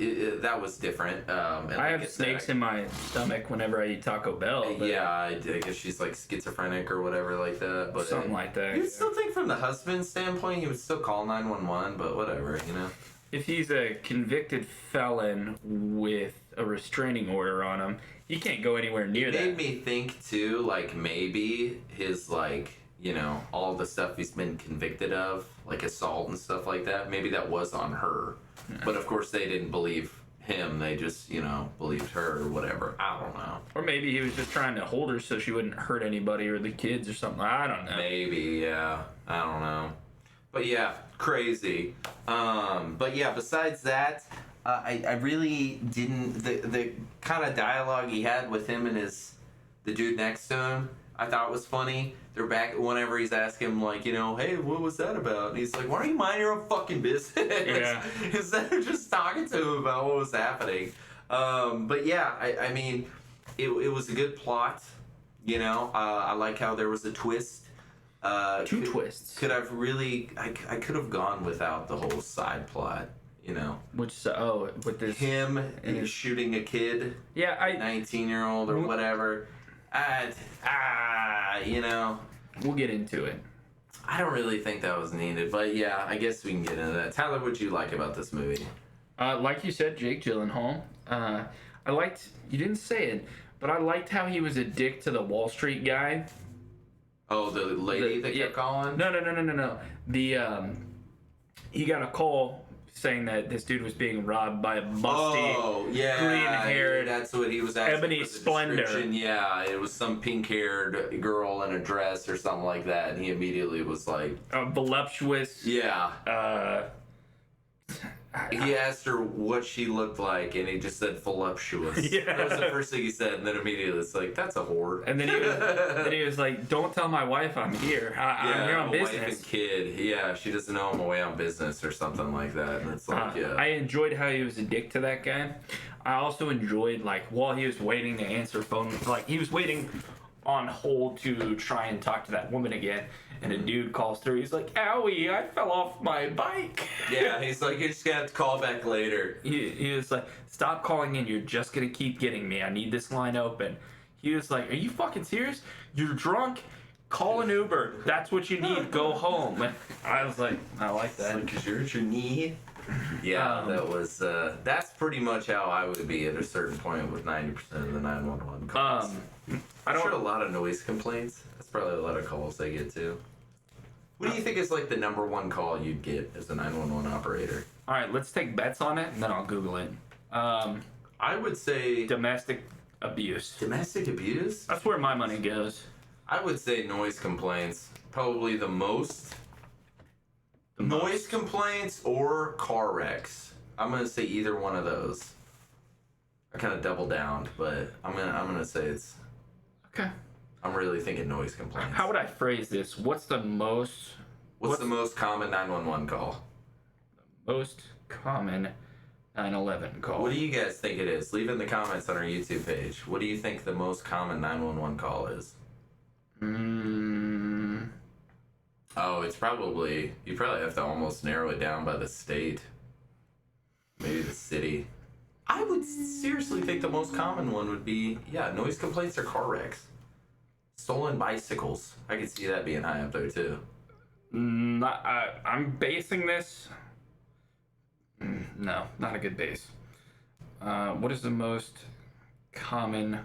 that was different. And I have snakes in my stomach whenever I eat Taco Bell. Yeah, I guess she's like schizophrenic or whatever like that. But something like that. You'd still think from the husband's standpoint, he would still call 911, but whatever, you know? If he's a convicted felon with a restraining order on him, he can't go anywhere near that. It made me think, too, like, maybe his, like, you know, all the stuff he's been convicted of, like assault and stuff like that, maybe that was on her. But, of course, they didn't believe him. They just, you know, believed her or whatever. I don't know. Or maybe he was just trying to hold her so she wouldn't hurt anybody or the kids or something. I don't know. Maybe, yeah. I don't know. But, yeah, crazy. But, yeah, besides that, I really didn't... The kind of dialogue he had with him and the dude next to him, I thought was funny. They're back whenever he's asking him, like, you know, hey, what was that about? And he's like, why don't you mind your own fucking business? Yeah. Instead of just talking to him about what was happening. But yeah, I mean, it was a good plot. You know, I like how there was a twist. Two twists. Could I've really, I could have gone without the whole side plot. You know, which with this him and shooting a kid. Yeah, 19-year-old or whatever. You know, we'll get into it. I don't really think that was needed, but yeah, I guess we can get into that. Tyler, what'd you like about this movie? Like you said, Jake Gyllenhaal. I liked, you didn't say it, but I liked how he was a dick to the Wall Street guy. Oh, the lady that kept calling? No. He got a call saying that this dude was being robbed by a busty, green-haired, that's what he was asking Ebony for the Splendor. description. Yeah, it was some pink-haired girl in a dress or something like that, and he immediately was like, voluptuous. Yeah. He asked her what she looked like, and he just said voluptuous. Yeah. That was the first thing he said, and then immediately it's like, that's a whore. And then he was like, don't tell my wife I'm here. I'm here on business. Wife and kid. Yeah, she doesn't know I'm away on business or something like that. And it's like, yeah. I enjoyed how he was a dick to that guy. I also enjoyed, like, while he was waiting to answer phone, like, he was waiting on hold to try and talk to that woman again. And a dude calls through. He's like, owie, I fell off my bike. Yeah, he's like, you're just going to have to call back later. He was like, stop calling in. You're just going to keep getting me. I need this line open. He was like, are you fucking serious? You're drunk? Call an Uber. That's what you need. Go home. And I was like, I like that. Because you're at your knee. Yeah, that was, that's pretty much how I would be at a certain point with 90% of the 911 calls. I'm sure a lot of noise complaints. That's probably a lot of calls they get too. What do you think is like the number one call you'd get as a 911 operator? All right, let's take bets on it, and then I'll Google it. I would say domestic abuse. Domestic abuse? That's where my money goes. I would say noise complaints. Probably the most. Noise complaints or car wrecks. I'm gonna say either one of those. I kind of double down, but I'm gonna say it's. Okay. I'm really thinking noise complaints. How would I phrase this? What's the most common 911 call? The most common 911 call. What do you guys think it is? Leave in the comments on our YouTube page. What do you think the most common 911 call is? Oh, it's probably, you probably have to almost narrow it down by the state. Maybe the city. I would seriously think the most common one would be, noise complaints or car wrecks. Stolen bicycles. I could see that being high up there too. I'm basing this. No, not a good base. What is the most common?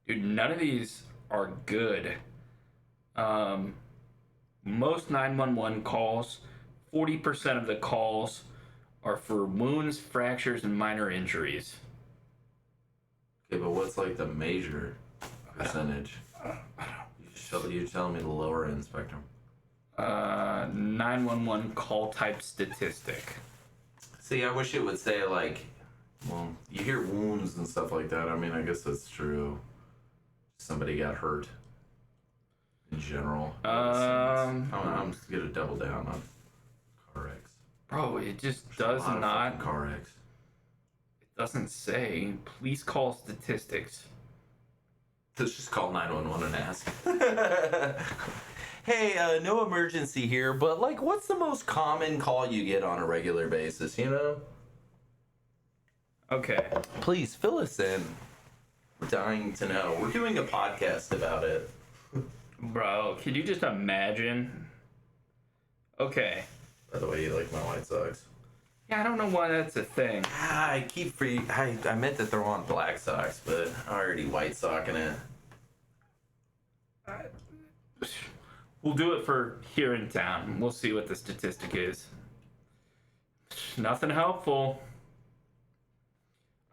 Dude, none of these are good. Most 911 calls, 40% of the calls are for wounds, fractures, and minor injuries. Okay, but what's like the major percentage? You're telling me the lower end spectrum. 911 call type statistic. See, I wish it would say like, well, you hear wounds and stuff like that. I mean, I guess that's true. Somebody got hurt. In general. I'm just gonna double down on car wrecks. Bro, it just A does lot of not. fucking car wrecks. It doesn't say. Please call statistics. Let's just call 911 and ask. Hey, no emergency here, but like, what's the most common call you get on a regular basis, you know? Okay. Please fill us in. We're dying to know. We're doing a podcast about it. Bro, could you just imagine? Okay. By the way, you like my White Sox? Yeah, I don't know why that's a thing. I keep free. I meant to throw on Black Sox, but I'm already White Soxing it. We'll do it for here in town. We'll see what the statistic is. Nothing helpful.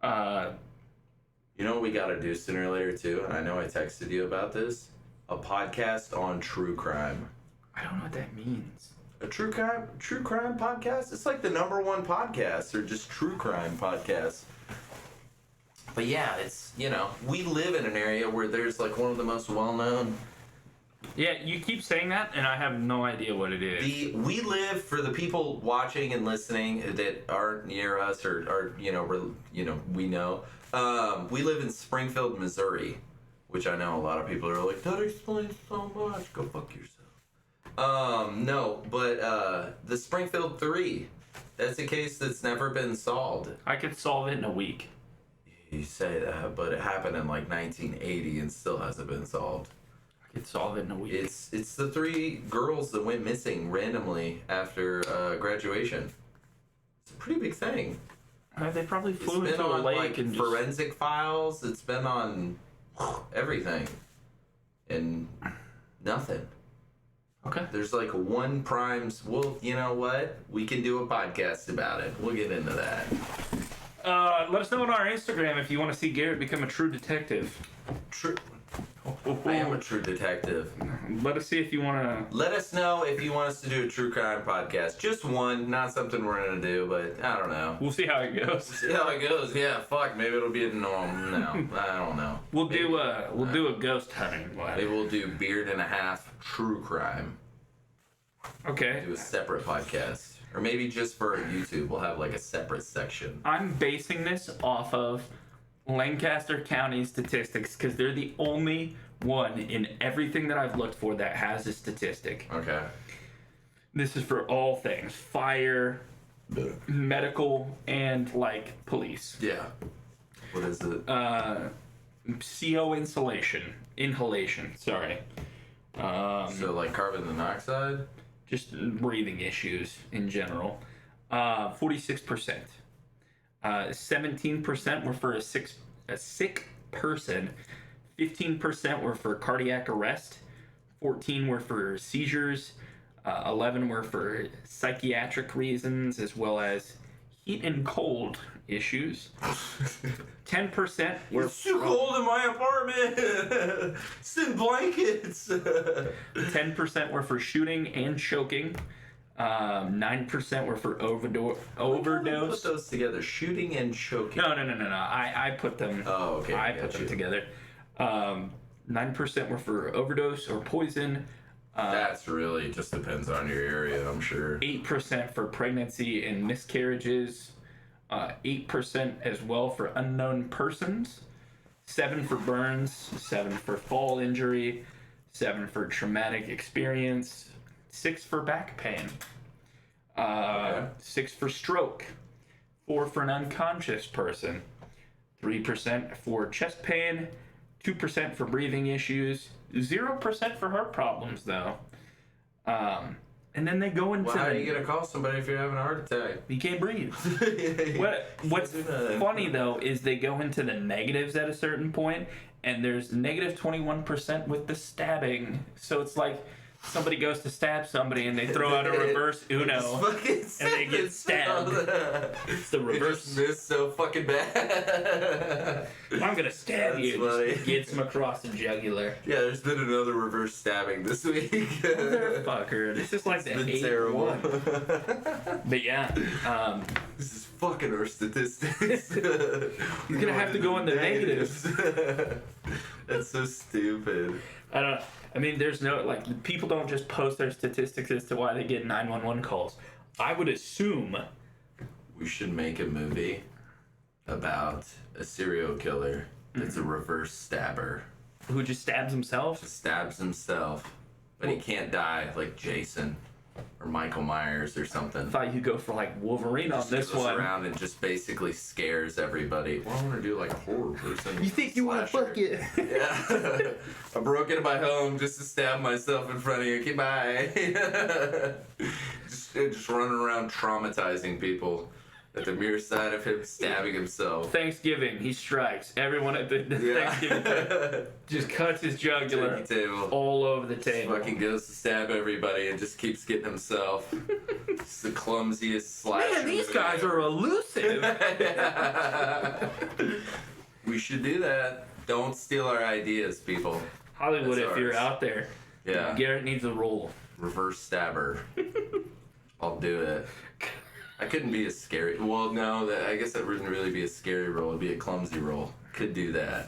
You know what we gotta do sooner or later too? And I know I texted you about this. A podcast on true crime. I don't know what that means. A true crime podcast? It's like the #1 podcast, or just true crime podcast. But yeah, it's, you know, we live in an area where there's like one of the most well-known. Yeah, you keep saying that, and I have no idea what it is. We live, for the people watching and listening that aren't near us or we know. We live in Springfield, Missouri, which I know a lot of people are like, that explains so much. Go fuck yourself. No, but the Springfield 3, that's a case that's never been solved. I could solve it in a week. You say that, but it happened in like 1980 and still hasn't been solved. I could solve it in a week. It's the 3 girls that went missing randomly after graduation. It's a pretty big thing. They probably flew It's been into a on lake like and forensic files. It's been on everything, and nothing. Okay. There's like one primes. Well, you know what? We can do a podcast about it. We'll get into that. Let us know on our Instagram if you want to see Garrett become a true detective. True. I am a true detective. Let us see if you want to. Let us know if you want us to do a true crime podcast. Just one, not something we're gonna do, but I don't know. We'll see how it goes. See how it goes. Yeah, fuck. Maybe it'll be a norm. No, I don't know. We'll do a ghost hunting one. Maybe we'll do Beard and a Half true crime. Okay. Do a separate podcast, or maybe just for YouTube, we'll have like a separate section. I'm basing this off of Lancaster County statistics because they're the only one in everything that I've looked for that has a statistic. Okay. This is for all things: fire, medical, and like police. Yeah. What is it? CO inhalation. Sorry. So like carbon monoxide? Just breathing issues in general. 46%. 17% were for a sick person. 15% were for cardiac arrest. 14 were for seizures. 11 were for psychiatric reasons, as well as heat and cold issues. 10% were It's too cold in my apartment. Send blankets. 10% were for shooting and choking. 9% were for overdose. Put those together, shooting and choking. No. I put them. Oh, okay. I put them together. 9% were for overdose or poison. That's really just depends on your area, I'm sure. 8% for pregnancy and miscarriages. 8% as well for unknown persons. 7 for burns. 7 for fall injury. 7 for traumatic experience. 6 for back pain. 6 for stroke. 4 for an unconscious person. 3% for chest pain. 2% for breathing issues. 0% for heart problems, though. And then they go into. Well, how are you gonna call somebody if you're having a heart attack? You can't breathe. What's funny though is they go into the negatives at a certain point, and there's negative 21% with the stabbing. So it's like somebody goes to stab somebody and they throw out a reverse Uno and they get stabbed. It's the reverse. They just missed so fucking bad. I'm gonna stab you. Funny. Just gets him across the jugular. Yeah, there's been another reverse stabbing this week. Motherfucker. This is like It's the been 8th terrible. one. But yeah, This is fucking our statistics. He's gonna have to go in the negatives. That's so stupid. I mean, there's no, like, people don't just post their statistics as to why they get 911 calls. I would assume. We should make a movie about a serial killer that's a reverse stabber. Who just stabs himself? Just stabs himself, but he can't die like Jason or Michael Myers or something. I thought you'd go for like Wolverine on this goes one. around and just basically scares everybody. Well, I want to do like a horror person. You think you want to fuck it? Yeah. I broke into my home just to stab myself in front of you. Okay, bye. just running around traumatizing people at the mere sight of him stabbing himself. Thanksgiving, he strikes. Everyone at the Thanksgiving table just cuts his jugular Table. all over the table. Fucking goes to stab everybody and just keeps getting himself. It's the clumsiest slasher. Man, these guys are elusive. We should do that. Don't steal our ideas, people. Hollywood, That's if you're ours. out there, Yeah. Garrett needs a role. Reverse stabber. I'll do it. I couldn't be a scary. Well, no, I guess that wouldn't really be a scary role. It'd be a clumsy role. Could do that.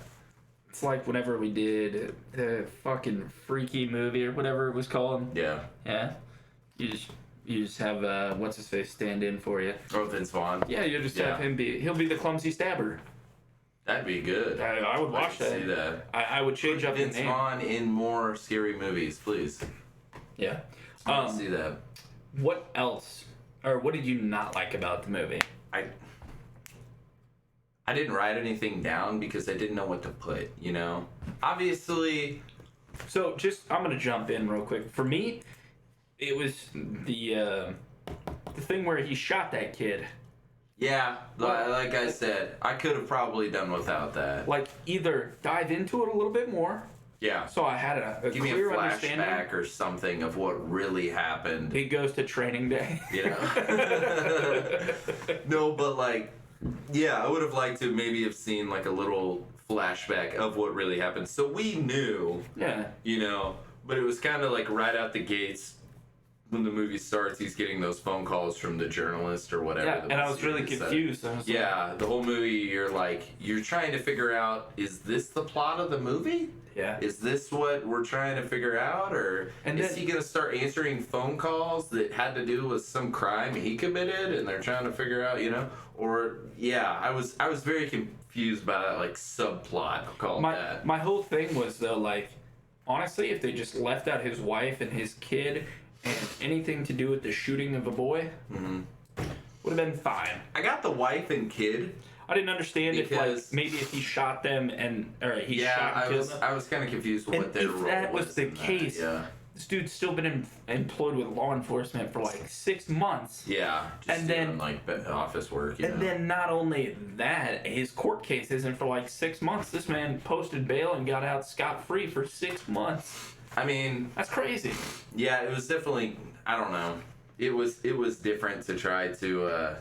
It's like whenever we did the fucking Freaky movie or whatever it was called. Yeah. Yeah. You just have what's his face stand in for you. Oh, Vince Vaughn. Yeah, you just have him he'll be the clumsy stabber. That'd be good. I would watch could that. See that. I would change up the Vince name. Vaughn in more scary movies, please. Yeah. See that. What else, or what did you not like about the movie? I didn't write anything down because I didn't know what to put, you know? Obviously... So I'm gonna jump in real quick. For me, it was the thing where he shot that kid. Yeah, like I said, I could have probably done without that. Like, either dive into it a little bit more, Yeah. so I had a Give me a clear understanding. flashback or something of what really happened. He goes to training day. You know? No, but like, yeah, I would have liked to maybe have seen like a little flashback of what really happened. So we knew, Yeah. you know, but it was kind of like right out the gates when the movie starts, he's getting those phone calls from the journalist or whatever. Yeah, and I was really confused. I was Yeah, the whole movie, you're trying to figure out, is this the plot of the movie? Yeah. Is this what we're trying to figure out, or is he gonna start answering phone calls that had to do with some crime he committed, and they're trying to figure out, you know? Or yeah, I was very confused by that like subplot. I'll call it that. My whole thing was though, like, honestly, if they just left out his wife and his kid and anything to do with the shooting of a boy, would have been fine. I got the wife and kid. I didn't understand if Because- like maybe if he shot them or he shot and killed them. I was kind of confused with And what their if role that was the in that. case, Yeah. This dude's still been employed with law enforcement for like 6 months. Yeah, just And doing, then- like office work. And then not only that, his court case isn't for like 6 months. This man posted bail and got out scot-free for 6 months. I mean, That's crazy. yeah, it was definitely. I don't know. It was different to try to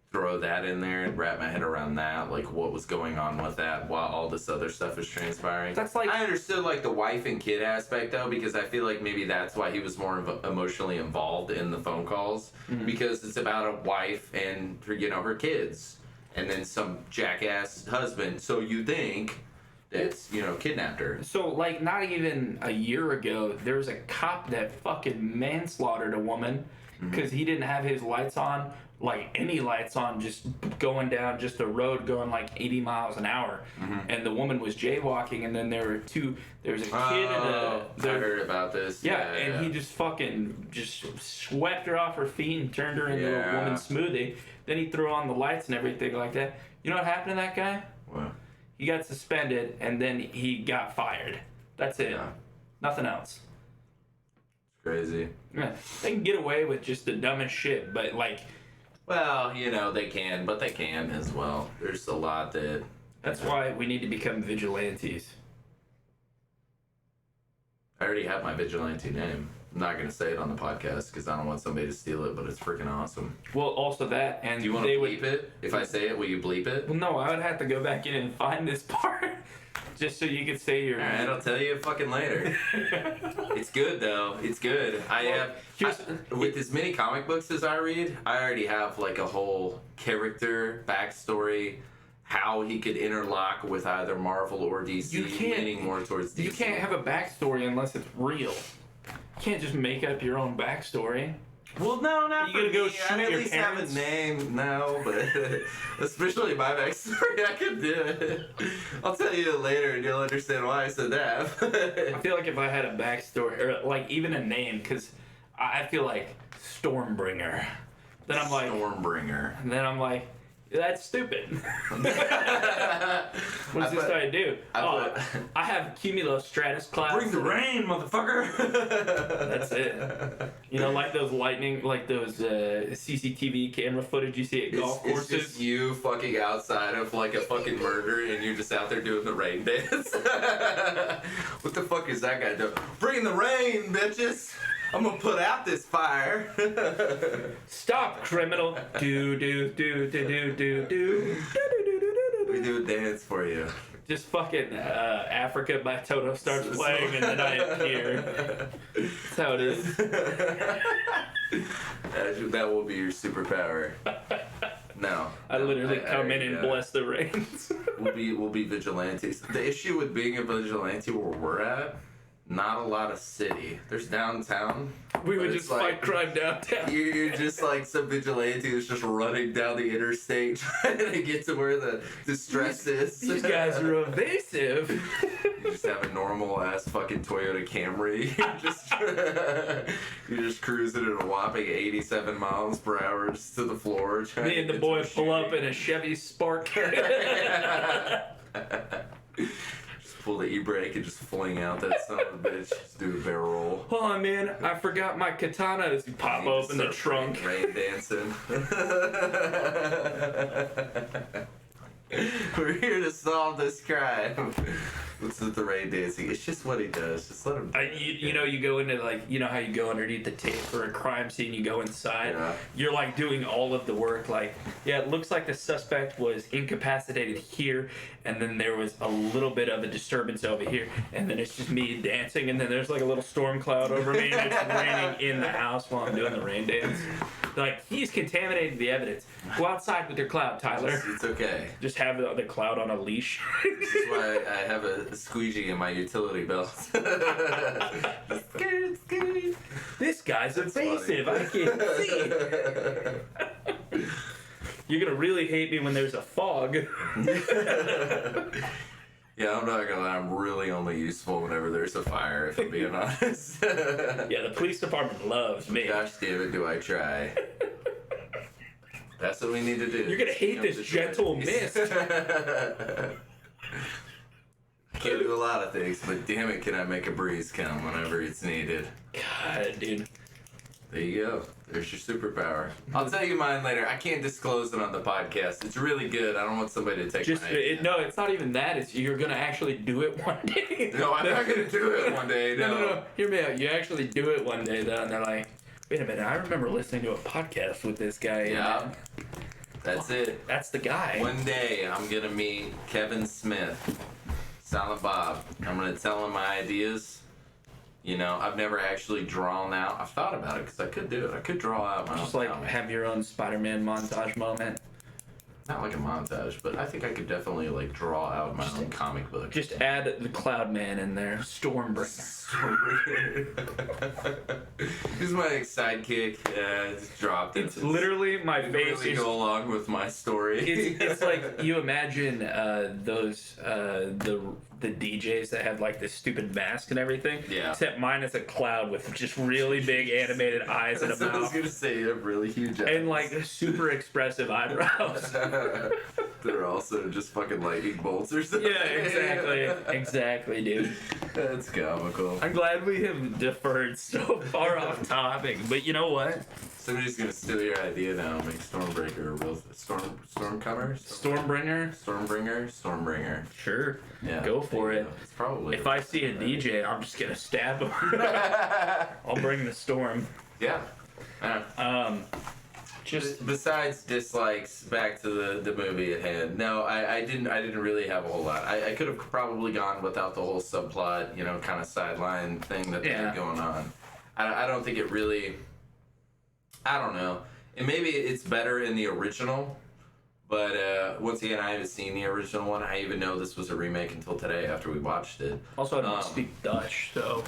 throw that in there and wrap my head around that, like what was going on with that while all this other stuff was transpiring. That's like- I understood like the wife and kid aspect though, because I feel like maybe that's why he was more emotionally involved in the phone calls, because it's about a wife and her kids, and then some jackass husband. So you think that's kidnapped her. So, like, not even a year ago, there was a cop that fucking manslaughtered a woman because he didn't have his lights on, like any lights on, just going down just a road going like 80 miles an hour. And the woman was jaywalking, and then there was a kid I heard about this. Yeah, and he just fucking swept her off her feet and turned her into a woman's smoothie. Then he threw on the lights and everything like that. You know what happened to that guy? Wow. He got suspended, and then he got fired. That's it. Yeah. Nothing else. It's crazy. Yeah. They can get away with just the dumbest shit, but like... Well, they can, but they can as well. There's a lot that... That's why we need to become vigilantes. I already have my vigilante name. I'm not going to say it on the podcast because I don't want somebody to steal it, but it's freaking awesome. Well, also that, and Do you want to bleep it? If I say it, will you bleep it? Well, no, I would have to go back in and find this part, just so you could say your... Alright, I'll tell you fucking later. It's good, though. It's good. With as many comic books as I read, I already have, like, a whole character, backstory, how he could interlock with either Marvel or DC, leaning more towards DC. You can't have a backstory unless it's real. You can't just make up your own backstory. Well, no, not You for gonna go me. shoot I at your least parents? have a name now, but especially my backstory, I could do it. I'll tell you later, and you'll understand why I said that. I feel like if I had a backstory, or like even a name, because I feel like Stormbringer. Then I'm like, Stormbringer. and then I'm like, that's stupid. What's this guy do? I have cumulostratus clouds. Bring the rain, motherfucker. That's it. You know, like those lightning, like those CCTV camera footage you see at golf courses. It's just you fucking outside of like a fucking murder, and you're just out there doing the rain dance. What the fuck is that guy doing? Bring the rain, bitches. I'm gonna put out this fire. Stop, criminal. Do do do do do do do. We do a dance for you. Just fucking Africa by Toto starts playing and then I appear. That's how it is. That will be your superpower. No. I literally come in and bless the rains. We'll be vigilantes. The issue with being a vigilante where we're at, not a lot of city. There's downtown. We would just fight crime downtown. You're just like some vigilante that's just running down the interstate trying to get to where the distress is. These guys are evasive. You just have a normal ass fucking Toyota Camry. You're just cruising at a whopping 87 miles per hour just to the floor. Me and the boy pull up in a Chevy Spark. Pull the e-brake and just fling out that son of a bitch. Just do a barrel roll. Hold on, man. I forgot my katana. As you pop open the trunk. Rain dancing. We're here to solve this crime. What's with the rain dancing? It's just what he does. Just let him do it. You know, you go into like, you know how you go underneath the tape for a crime scene, you go inside. Yeah. You're like doing all of the work. Like, yeah, it looks like the suspect was incapacitated here, and then there was a little bit of a disturbance over here, and then it's just me dancing, and then there's like a little storm cloud over me, and it's raining in the house while I'm doing the rain dance. They're like, he's contaminated the evidence. Go outside with your cloud, Tyler. It's okay. Just have the cloud on a leash. This is why I have a squeegee in my utility belt. This guy's evasive. I can't see. You're gonna really hate me when there's a fog. Yeah, I'm not gonna lie, I'm really only useful whenever there's a fire, if I'm being honest. Yeah, the police department loves me. Gosh damn it, do I try. That's what we need to do. You're gonna hate this gentle mist. Can't do a lot of things, but damn it, can I make a breeze come whenever it's needed. God, dude. There you go. There's your superpower. I'll tell you mine later. I can't disclose it on the podcast. It's really good. I don't want somebody to take my idea. No, it's not even that. It's you're gonna actually do it one day. No, I'm not gonna do it one day. No. Hear me out. You actually do it one day, though, and they're like, wait a minute. I remember listening to a podcast with this guy. Yeah. That's it. That's the guy. One day, I'm gonna meet Kevin Smith, Silent Bob. I'm gonna tell him my ideas. You know, I've never actually drawn out. I've thought about it because I could do it. I could draw out my Just own like comic. have your own Spider-Man montage moment. Not like a montage, but I think I could definitely like draw out my own comic book. Just add the Cloud Man in there. Stormbringer. He's my sidekick. Yeah, just dropped it. It's literally my Didn't face. really go along with my story. It's like you imagine those the DJs that have like this stupid mask and everything. Yeah. Except mine is a cloud with just really big animated eyes and a That's what I was mouth. gonna say. You have really huge eyes. And like super expressive eyebrows. They're also just fucking lightning bolts or something. Yeah, exactly, dude. That's comical. I'm glad we have deferred so far off topic, but you know what? Somebody's gonna steal your idea now and make Stormbreaker a real Stormcomer? Stormbringer. Sure. Yeah. Go for it. It's probably. If I see a DJ, I'm just gonna stab him. I'll bring the storm. Yeah. Just Besides dislikes, back to the movie at hand. No, I didn't really have a whole lot. I could have probably gone without the whole subplot, you know, kind of sideline thing that they had going on. I don't think it really. I don't know. And maybe it's better in the original, But once again, I haven't seen the original one. I even know this was a remake until today after we watched it. Also, I don't speak Dutch, so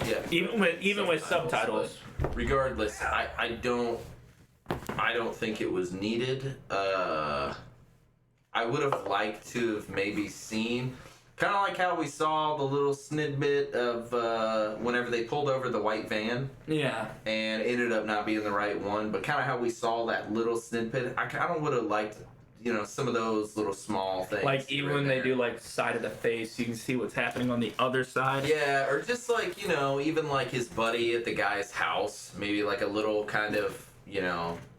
Yeah. even with subtitles. Regardless, I don't think it was needed. I would have liked to have maybe seen, kind of like how we saw the little snippet of whenever they pulled over the white van. Yeah. And ended up not being the right one, but kind of how we saw that little snippet. I kind of would have liked, some of those little small things. Like even when they do like side of the face, you can see what's happening on the other side. Yeah, or just like, even like his buddy at the guy's house, maybe like a little kind of,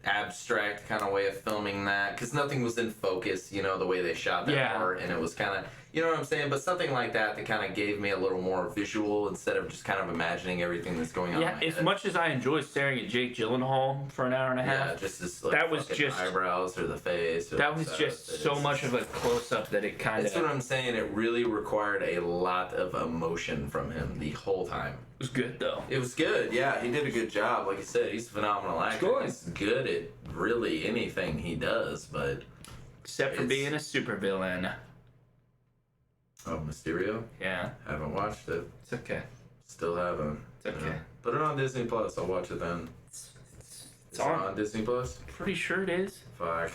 abstract kind of way of filming that, because nothing was in focus, the way they shot that part, and it was kind of, you know what I'm saying, but something like that kind of gave me a little more visual instead of just kind of imagining everything that's going on. Yeah, as much as I enjoy staring at Jake Gyllenhaal for an hour and a half, yeah, just this, like, that was just eyebrows or the face. Or that was just so much of a close up that it kind of. That's what I'm saying. It really required a lot of emotion from him the whole time. It was good though. It was good. Yeah, he did a good job. Like I said, he's a phenomenal actor. He's good at really anything he does, but except for being a supervillain. Oh, Mysterio? Yeah. Haven't watched it. It's okay. Still haven't. It's okay. Put it on Disney Plus. I'll watch it then. It's on Disney Plus? Pretty sure it is. Fuck.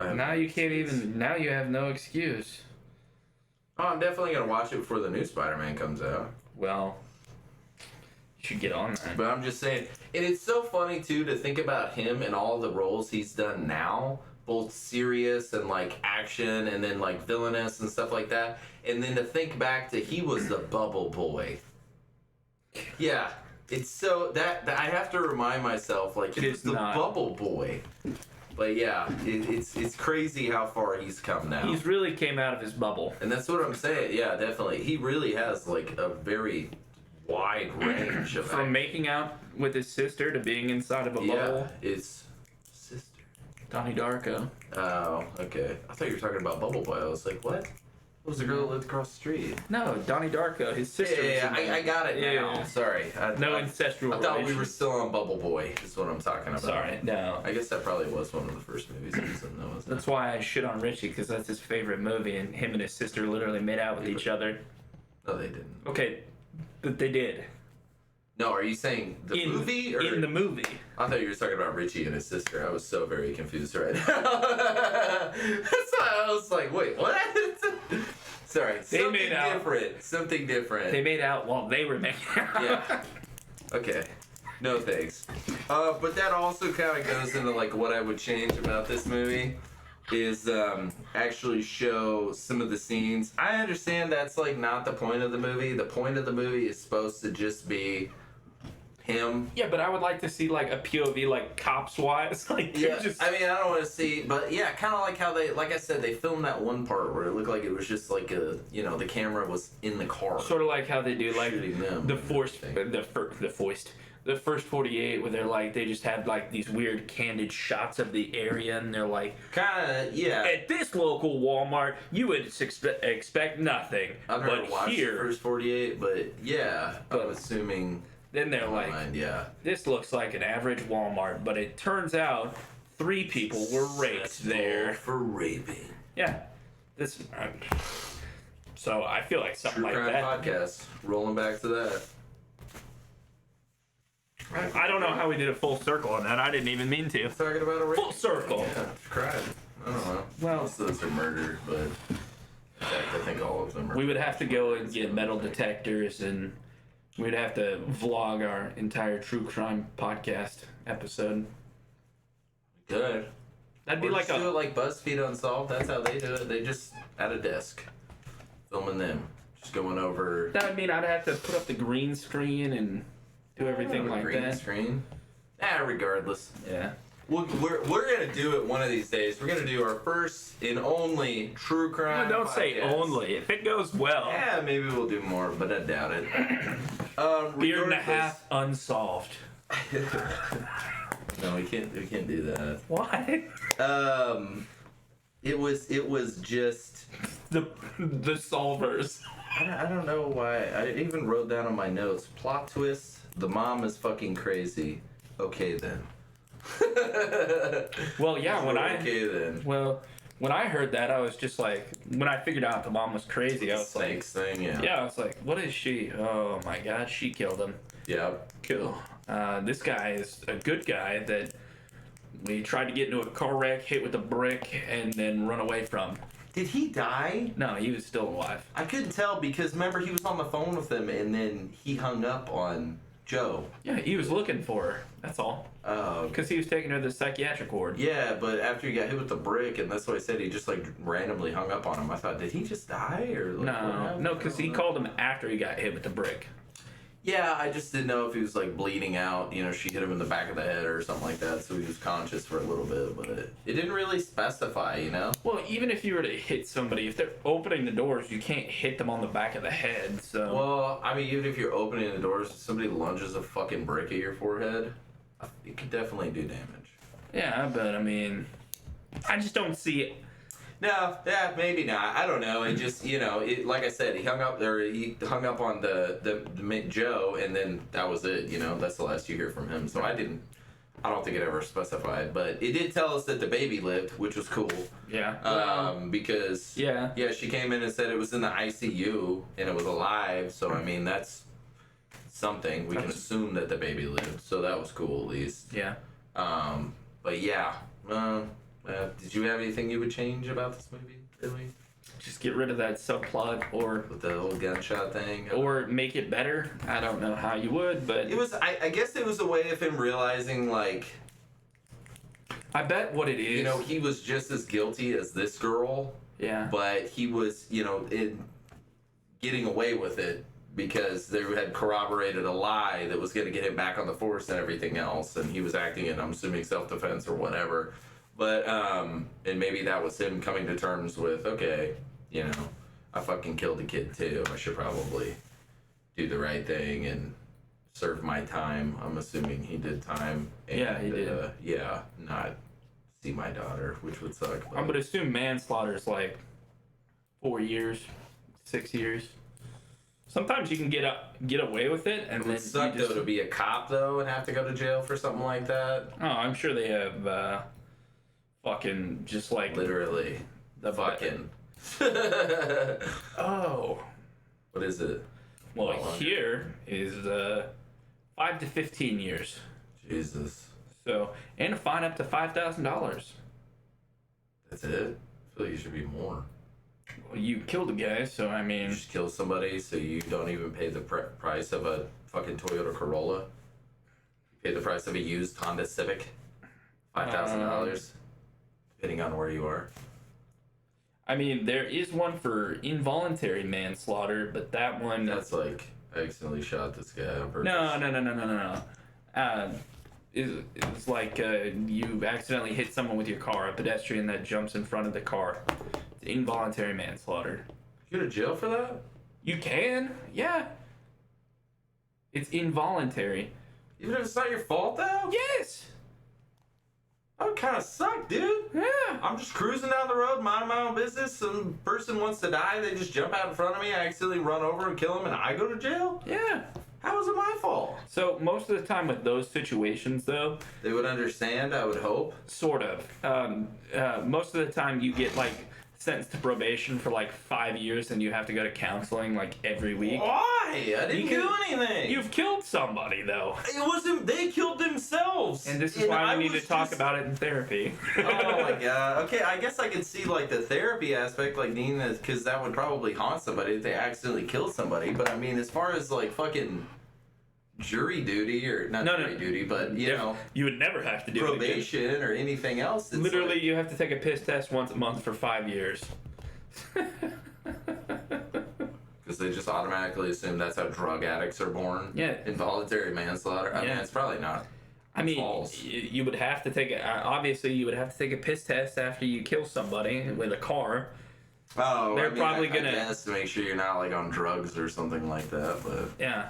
Now you can't even. Now you have no excuse. Oh, I'm definitely gonna watch it before the new Spider-Man comes out. Well, you should get on that. But I'm just saying, and it's so funny too to think about him and all the roles he's done now, both serious and like action, and then like villainous and stuff like that. And then to think back to he was the Bubble Boy. Yeah, it's so that I have to remind myself like he was the Bubble Boy. But yeah, it's crazy how far he's come now. He's really came out of his bubble. And that's what I'm saying. Yeah, definitely. He really has like a very wide range of from making out with his sister to being inside of a bubble. Yeah, his sister. Donnie Darko. Oh, okay. I thought you were talking about Bubble Boy. I was like, what? What was the girl that lived across the street? No, Donnie Darko. His sister. Yeah, I got it now. Yeah. Sorry. No incestual I thought we were still on Bubble Boy, is what I'm talking about. Sorry, no. I guess that probably was one of the first movies he's in, though, wasn't That's why I shit on Richie, because that's his favorite movie, and him and his sister literally made out with each other. No, they didn't. Okay, but they did. No, are you saying the movie? Or? In the movie. I thought you were talking about Richie and his sister. I was so very confused right now. That's why I was like, wait, what? Sorry, something different. They made out while they were making out. Yeah. Okay. No thanks. But that also kind of goes into like what I would change about this movie is actually show some of the scenes. I understand that's like not the point of the movie. The point of the movie is supposed to just be him. Yeah, but I would like to see like a POV like cops wise. Like yeah, I mean I don't want to see, but yeah, kind of like how they, like I said, they filmed that one part where it looked like it was just like a, the camera was in the car. Sort of like how they do like the first 48 where they're like they just have like these weird candid shots of the area and they're like kind of at this local Walmart you would expect nothing. I've never watched the first 48, but yeah, I'm assuming. Then they're like, this looks like an average Walmart, but it turns out 3 people were raped there. For raping. Yeah. So I feel like something True like that. Podcast. Rolling back to that. I don't know how we did a full circle on that. I didn't even mean to. Talking about a rape. Full circle. Yeah, cried. I don't know. Well, most of those are murder, but in fact, I think all of them are. We would have to go and get metal detectors and we'd have to vlog our entire true crime podcast episode. Good. That'd be like do it like BuzzFeed Unsolved. That's how they do it. They just at a desk, filming them, just going over. That would mean I'd have to put up the green screen and do everything like green that. Screen. Regardless. Yeah. We're gonna do it one of these days. We're gonna do our first and only true crime. No, don't podcast. say only. If it goes well. Yeah, maybe we'll do more, but I doubt it. Year and a half unsolved. No, we can't do that. Why? It was just the solvers. I don't know why. I even wrote down on my notes. Plot twist. The mom is fucking crazy. Okay then. Well, yeah. Okay then. Well, When I heard that, I was just like, when I figured out the mom was crazy, I was like, Snakes thing, yeah. yeah, I was like, what is she? Oh my god, she killed him. Yep. Cool. This guy is a good guy that we tried to get into a car wreck, hit with a brick, and then run away from. Did he die? No, he was still alive. I couldn't tell because remember he was on the phone with him and then he hung up on Joe. Yeah, he was looking for her. That's all. Oh. Because he was taking her to the psychiatric ward. Yeah, but after he got hit with the brick, and that's what I said, he just like randomly hung up on him. I thought, did he just die or? Like, No, because he called him after he got hit with the brick. Yeah, I just didn't know if he was like bleeding out. You know, she hit him in the back of the head or something like that, so he was conscious for a little bit. But it didn't really specify, you know. Well, even if you were to hit somebody, if they're opening the doors, you can't hit them on the back of the head. So. Well, I mean, even if you're opening the doors, if somebody lunges a fucking brick at your forehead, it could definitely do damage. Yeah, but I mean, I just don't see it. No, yeah, maybe not. I don't know. It just, you know, like I said, he hung up on the Joe, and then that was it. You know, that's the last you hear from him. So I don't think it ever specified, but it did tell us that the baby lived, which was cool. Yeah. Because yeah, she came in and said it was in the ICU and it was alive. So I mean, that's something we can assume that the baby lived. So that was cool, at least. Yeah. But yeah. Did you have anything you would change about this movie, really? Just get rid of that subplot, or With the whole gunshot thing? or make it better. I don't know how you would, but It was, I guess it was a way of him realizing, like, I bet what it is. you know, he was just as guilty as this girl, Yeah. but he was, you know, getting away with it because they had corroborated a lie that was going to get him back on the force and everything else, and he was acting in, I'm assuming, self-defense or whatever. But, and maybe that was him coming to terms with, okay, you know, I fucking killed a kid too. I should probably do the right thing and serve my time. I'm assuming he did time. And, Yeah, he did. Not see my daughter, which would suck. But I would assume manslaughter is like 4 years, 6 years. Sometimes you can get away with it, and it then would suck, you just, though, to be a cop, though, and have to go to jail for something like that. Oh, I'm sure they have fucking just like Literally. the Fucking. Oh. What is it? Well, here is 5 to 15 years. Jesus. So, and a fine up to $5,000. That's it? I feel like you should be more. Well, you killed a guy, so I You mean, just kill somebody so you don't even pay the price of a fucking Toyota Corolla. You pay the price of a used Honda Civic. $5,000. Depending on where you are. I mean, there is one for involuntary manslaughter, but that one. That's like, I accidentally shot this guy on purpose. No. It's like you accidentally hit someone with your car, a pedestrian that jumps in front of the car. It's involuntary manslaughter. You go to jail for that? You can, yeah. It's involuntary. Even if it's not your fault, though? Yes. That would kind of suck, dude. Yeah. I'm just cruising down the road, minding my own business. Some person wants to die, they just jump out in front of me, I accidentally run over and kill him, and I go to jail? Yeah. How is it my fault? So most of the time with those situations, though, They would understand, I would hope. sort of. Most of the time you get like sentenced to probation for like 5 years, and you have to go to counseling like every week. Why? I didn't do anything. You've killed somebody, though. It wasn't. They killed themselves. And this is why we need to talk about it in therapy. Oh my god. Okay, I guess I could see like the therapy aspect, like needing that, because that would probably haunt somebody if they accidentally killed somebody. But I mean, as far as like fucking jury duty or not jury duty, but you know, you would never have to do probation or anything else. It's literally, like, you have to take a piss test once a month for 5 years. because they just automatically assume that's how drug addicts are born. Yeah. Involuntary manslaughter. I mean, it's probably not. I mean, false. you would have to take obviously you would have to take a piss test after you kill somebody with a car. Oh, They're probably I gonna guess to make sure you're not like on drugs or something like that, but Yeah.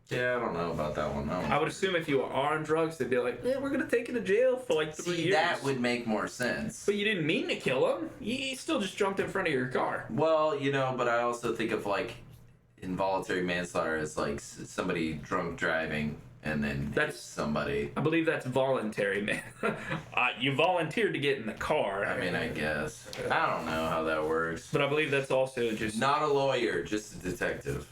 yeah, I don't know about that one. I would assume if you are on drugs, they'd be like, yeah, we're going to take you to jail for like 3 years. That would make more sense. But you didn't mean to kill him. He still just jumped in front of your car. Well, you know, but I also think of like involuntary manslaughter as like somebody drunk driving and then That's- hit somebody. I believe that's voluntary, man. You volunteered to get in the car. I mean, I guess. I don't know how that works. But I believe that's also just... Not a lawyer, just a detective.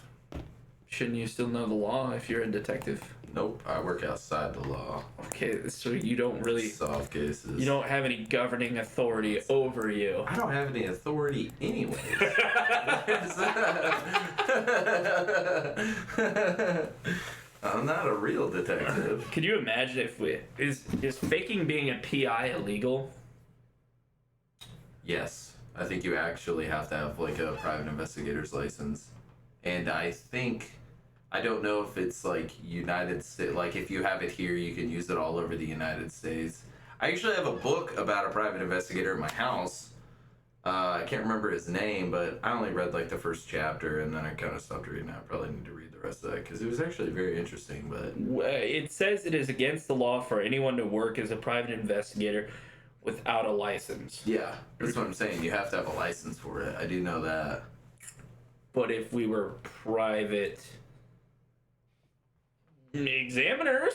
Shouldn't you still know the law if you're a detective? Nope, I work outside the law. Okay, so you don't really... Solve cases. You don't have any governing authority over you. I don't have any authority anyways. I'm not a real detective. Could you imagine if is faking being a PI illegal? Yes, I think you actually have to have like a private investigator's license. And I don't know if it's like United States, like if you have it here, you can use it all over the United States. I actually have a book about a private investigator in my house. I can't remember his name, but I only read like the first chapter and then I kind of stopped reading. I probably need to read the rest of that because it was actually very interesting. But It says it is against the law for anyone to work as a private investigator without a license. yeah, that's what I'm saying. You have to have a license for it. I do know that. But if we were private examiners,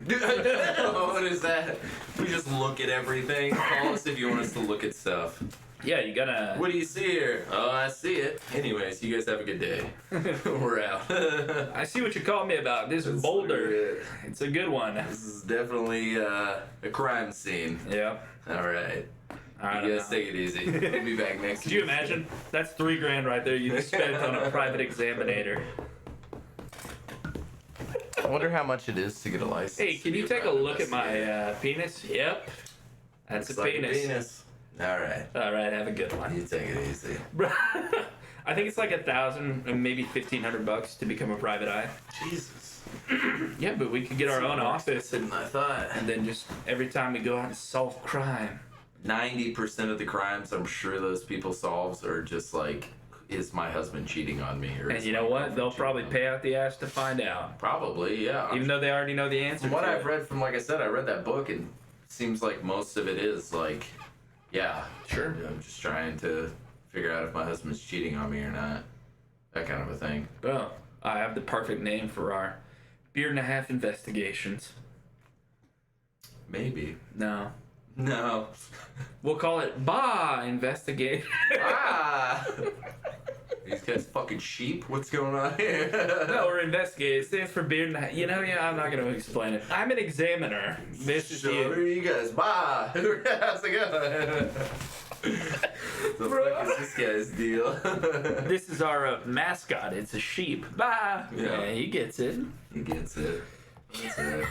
What is that? We just look at everything. Call us if you want us to look at stuff. yeah, you gotta. What do you see here? Oh, I see it. Anyways, you guys have a good day. We're out. I see what you called me about. This That's boulder. weird. It's a good one. This is definitely a crime scene. Yeah. All right. I You don't guys know. take it easy. We'll be back next Could you imagine? That's $3,000 right there you just spent on a private examinator. I wonder how much it is to get a license. Hey, can you take a look at my penis? Yep. That's It's a like penis. All right. All right, have a good one. You take it easy. I think it's like $1,000, maybe $1,500 to become a private eye. Jesus. Yeah, but we could get our own office And I thought and then just every time we go out and solve crime. 90% of the crimes I'm sure those people solves are just like, is my husband cheating on me? Or And is you my know what? girlfriend They'll cheating probably on me? pay out the ass to find out. Probably, yeah. Even though they already know the answer From what to I've it. read, from like I said, I read that book and it seems like most of it is like, yeah, Sure. I'm just trying to figure out if my husband's cheating on me or not. That kind of a thing. Well, I have the perfect name for our beer and a half investigations. Maybe. No. No. We'll call it Bah Investigate. Ah! These guys fucking sheep? What's going on here? No, we're investigating. It stands for beer and a half. You know, yeah, I'm not going to explain it. I'm an examiner. This is Sure, you. you guys. Bye. How's it going? The fuck is this guy's deal? This is our mascot. It's a sheep. Bah. Yeah. Yeah, he gets it. He gets it. That's it.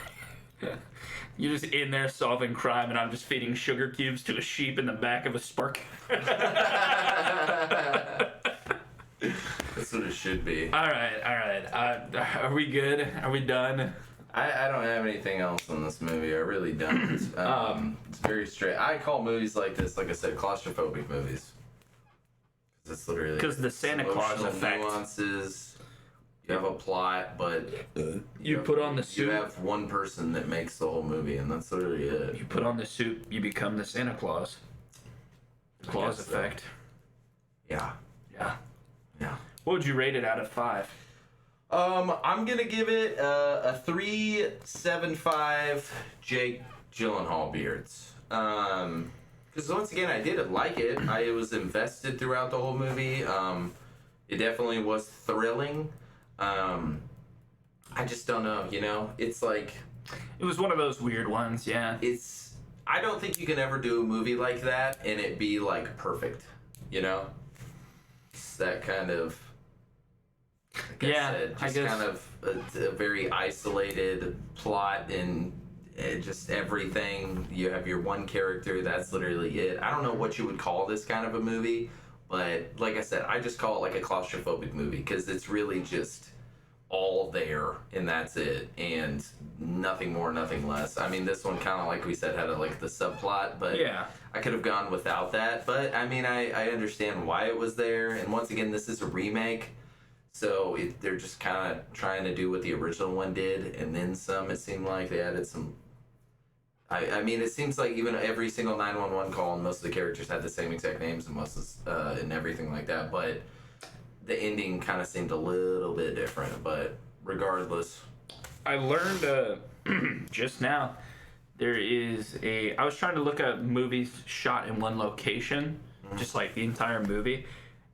You're just in there solving crime, and I'm just feeding sugar cubes to a sheep in the back of a Spark. That's what it should be. All right. Are we good? Are we done? I don't have anything else in this movie. I really don't. It's very straight. I call movies like this, like I said, claustrophobic movies. It's literally 'Cause the Santa Claus emotional effect. Nuances. You have a plot, but You put on the You suit. have one person that makes the whole movie, and that's literally it. You put on the suit, you become the Santa Claus. Claus guess so. effect. Yeah. Yeah. Yeah. What would you rate it out of 5? I'm gonna give it a 3.75 Jake Gyllenhaal beards. Because once again, I did like it. I was invested throughout the whole movie. It definitely was thrilling. I just don't know, you know? It's like, It was one of those weird ones, yeah. I don't think you can ever do a movie like that and it be like perfect, you know? It's that kind of, like Yeah, I said, I just guess- kind of a very isolated plot and just everything. You have your one character, that's literally it. I don't know what you would call this kind of a movie, but like I said, I just call it like a claustrophobic movie because it's really just all there and that's it, and nothing more, nothing less. I mean, this one kind of like we said had like the subplot, but Yeah. I could have gone without that. But I mean, I understand why it was there, and once again, this is a remake, so they're just kind of trying to do what the original one did and then some. It seemed like they added some. I mean, it seems like even every single 911 call and most of the characters had the same exact names and and everything like that, but the ending kind of seemed a little bit different. But regardless, I learned just now I was trying to look at movies shot in one location, just like the entire movie,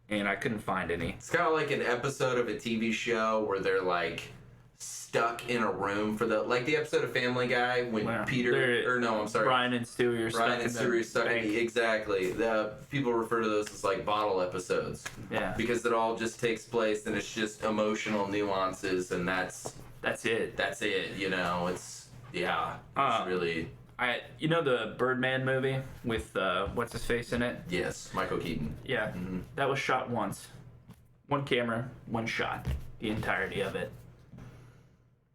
and I couldn't find any. It's kind of like an episode of a TV show where they're like stuck in a room for the episode of Family Guy when Brian and Stewie are stuck in the exactly. The people refer to those as like bottle episodes. Yeah. Because it all just takes place and it's just emotional nuances and that's it. You know, it's really. The Birdman movie with what's his face in it? Yes, Michael Keaton. Yeah, that was shot once, one camera, one shot, the entirety of it.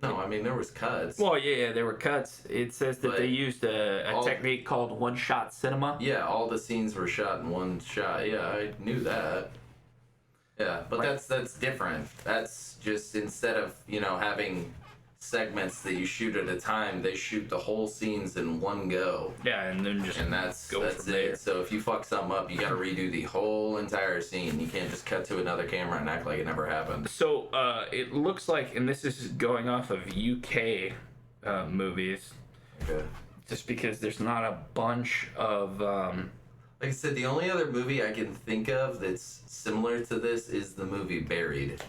No, I mean there was cuts. Well, yeah, there were cuts. It says that they used a technique called one-shot cinema. Yeah, all the scenes were shot in one shot. Yeah, I knew that. Yeah, but that's different. That's just instead of having segments that you shoot at a time, they shoot the whole scenes in one go. Yeah, and then that's it. There. So if you fuck something up, you got to redo the whole entire scene. You can't just cut to another camera and act like it never happened. So it looks like, and this is going off of UK movies, okay, just because there's not a bunch of. Like I said, the only other movie I can think of that's similar to this is the movie Buried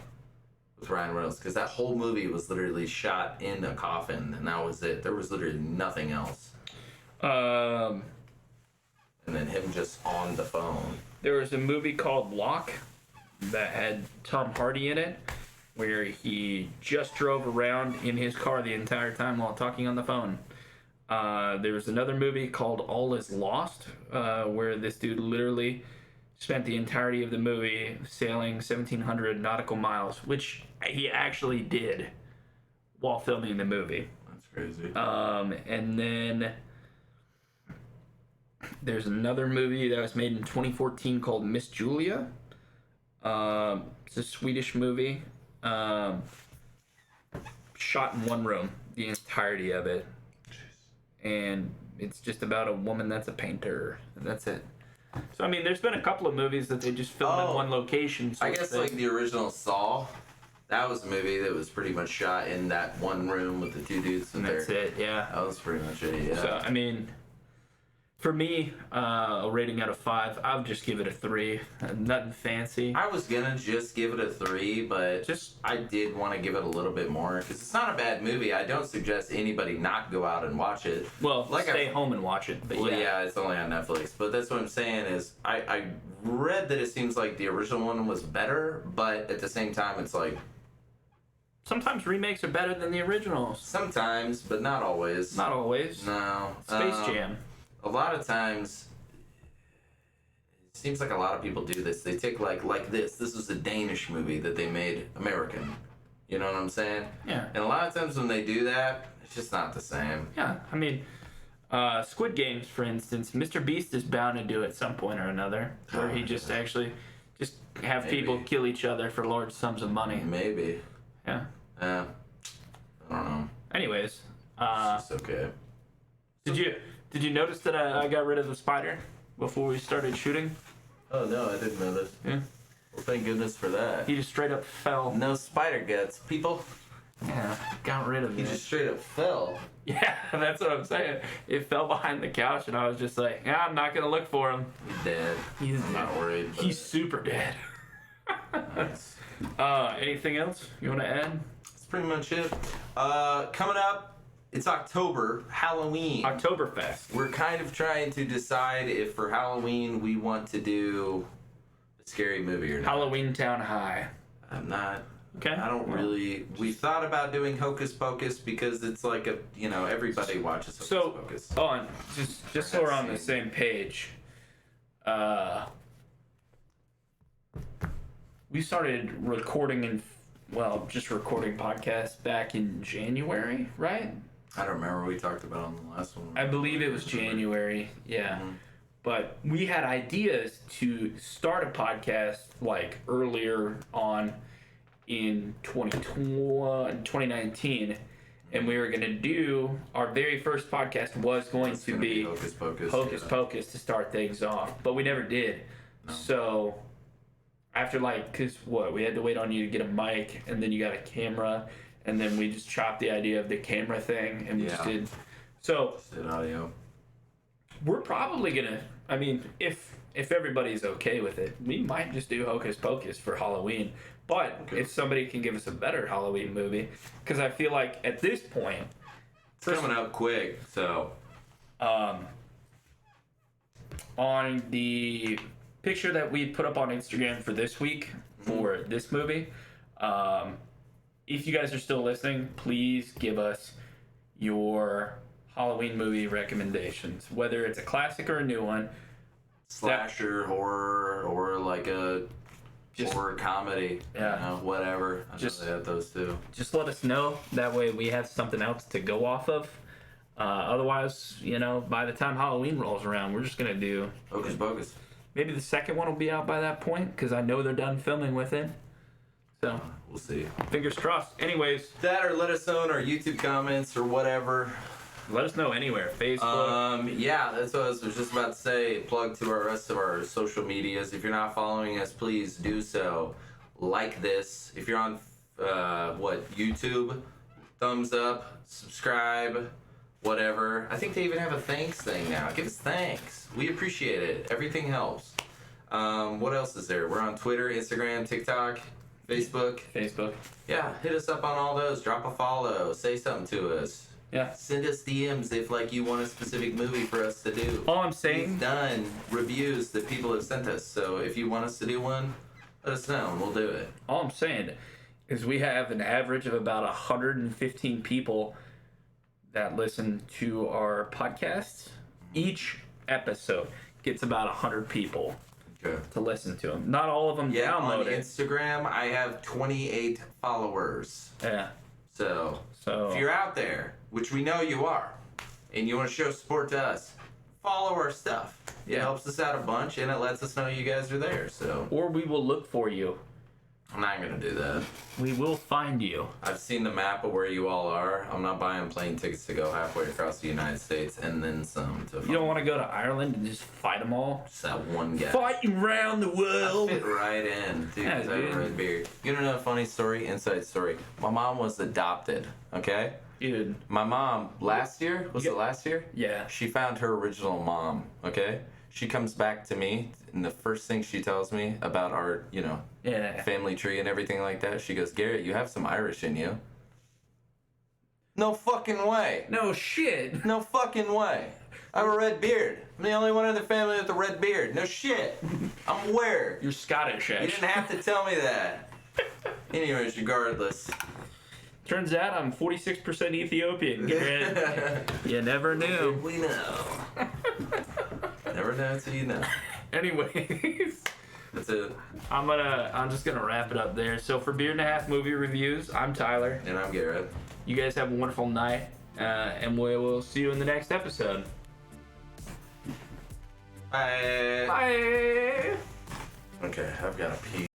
with Ryan Reynolds, because that whole movie was literally shot in a coffin, and that was it. There was literally nothing else. And then him just on the phone. There was a movie called Locke that had Tom Hardy in it, where he just drove around in his car the entire time while talking on the phone. There was another movie called All Is Lost, where this dude literally spent the entirety of the movie sailing 1,700 nautical miles, which he actually did while filming the movie. That's crazy. And then there's another movie that was made in 2014 called Miss Julia. It's a Swedish movie. Shot in one room, the entirety of it. And it's just about a woman that's a painter. And that's it. So, I mean, there's been a couple of movies that they just filmed in one location. I guess, like, the original Saw, that was a movie that was pretty much shot in that one room with the two dudes in there. That's it, yeah. That was pretty much it, yeah. So, I mean, for me, a rating out of 5, I would just give it a 3. Nothing fancy. I was gonna just give it a 3, but I did want to give it a little bit more, because it's not a bad movie. I don't suggest anybody not go out and watch it. Well, stay home and watch it. But yeah, it's only on Netflix. But that's what I'm saying is, I read that it seems like the original one was better, but at the same time, it's like... Sometimes remakes are better than the originals. Sometimes, but not always. Not always. No. Space Jam. A lot of times, it seems like a lot of people do this. They take like this. This was a Danish movie that they made American. You know what I'm saying? Yeah. And a lot of times when they do that, it's just not the same. Yeah. I mean, Squid Games, for instance, Mr. Beast is bound to do at some point or another, where he just actually just have people kill each other for large sums of money. Maybe. Yeah. I don't know. Anyways, it's just okay. Did you notice that I got rid of the spider before we started shooting? Oh no, I didn't know that. Yeah. Well, thank goodness for that. He just straight up fell. No spider guts, people. Yeah, got rid of it. He just straight up fell. Yeah, that's what I'm saying. It fell behind the couch, and I was just like, yeah, I'm not gonna look for him. He's dead. I'm not worried. He's super dead. Nice. Anything else you want to add? That's pretty much it. Coming up, it's October, Halloween. Oktoberfest. We're kind of trying to decide if for Halloween we want to do a scary movie or not. Halloween Town High. I'm not. Okay. I don't really. We thought about doing Hocus Pocus because it's like everybody watches Hocus Pocus. Just so we're on the same page. We started recording just recording podcasts back in January, right? I don't remember what we talked about on the last one. I believe it was January, yeah. Mm-hmm. But we had ideas to start a podcast like earlier on in 2019, and we were going to do, our very first podcast was going to be Hocus Pocus to start things off, but we never did. No. So after we had to wait on you to get a mic, and then you got a camera, and then we just chopped the idea of the camera thing, and we just Yeah. did. So Just did audio. we're probably gonna. I mean, if everybody's okay with it, we might just do Hocus Pocus for Halloween. But if somebody can give us a better Halloween movie, because I feel like at this point, It's coming up quick, so. on the picture that we put up on Instagram for this week for this movie, if you guys are still listening, please give us your Halloween movie recommendations, whether it's a classic or a new one. Slasher, horror, or like a horror comedy. Yeah. You know, whatever. I Just- know they have those too. Just let us know. That way we have something else to go off of. Otherwise, by the time Halloween rolls around, we're just going to do... Hocus Pocus. Maybe the second one will be out by that point, because I know they're done filming with it. So, We'll see. fingers crossed. Anyways, That, or let us know in our YouTube comments or whatever. let us know anywhere. Facebook. Yeah, that's what I was just about to say. Plug to our rest of our social medias. If you're not following us, please do so. Like this. If you're on YouTube, thumbs up, subscribe, whatever. I think they even have a thanks thing now. Give us thanks. We appreciate it. Everything helps. What else is there? We're on Twitter, Instagram, TikTok, Facebook. Yeah, hit us up on all those. Drop a follow. Say something to us. Yeah. Send us DMs if you want a specific movie for us to do. All I'm saying... We've done reviews that people have sent us, so if you want us to do one, let us know and we'll do it. All I'm saying is we have an average of about 115 people that listen to our podcasts. Each episode gets about 100 people Okay. to listen to them. Not all of them Yeah, download on it. Instagram, I have 28 followers. Yeah. So, So if you're out there, which we know you are, and you want to show support to us, follow our stuff. It Yeah. helps us out a bunch, and it lets us know you guys are there. So, or we will look for you. I'm not going to do that. We will find you. I've seen the map of where you all are. I'm not buying plane tickets to go halfway across the United States and then some to You don't want to go to Ireland and just fight them all? just that one guy. Fighting around the I world. fit right in, dude. Yeah, 'Cause I have dude. a red beard. You don't know a funny story? Inside story. My mom was adopted. Okay. Dude. My mom last year was Yeah. it last year? Yeah. She found her original mom. Okay. She comes back to me, and the first thing she tells me about our, Yeah. family tree and everything like that, she goes, "Garrett, you have some Irish in you." No fucking way. No shit. No fucking way. I have a red beard. I'm the only one in the family with a red beard. No shit. I'm aware. You're Scottish, You actually. didn't have to tell me that. Anyways, regardless. Turns out I'm 46% Ethiopian, Garrett. You never knew. We know. Never know until you know. Anyways, That's it. I'm just gonna wrap it up there. So for Beer and a Half Movie Reviews, I'm Tyler. And I'm Garrett. You guys have a wonderful night, and we will see you in the next episode. Bye. Bye. Okay, I've got to pee.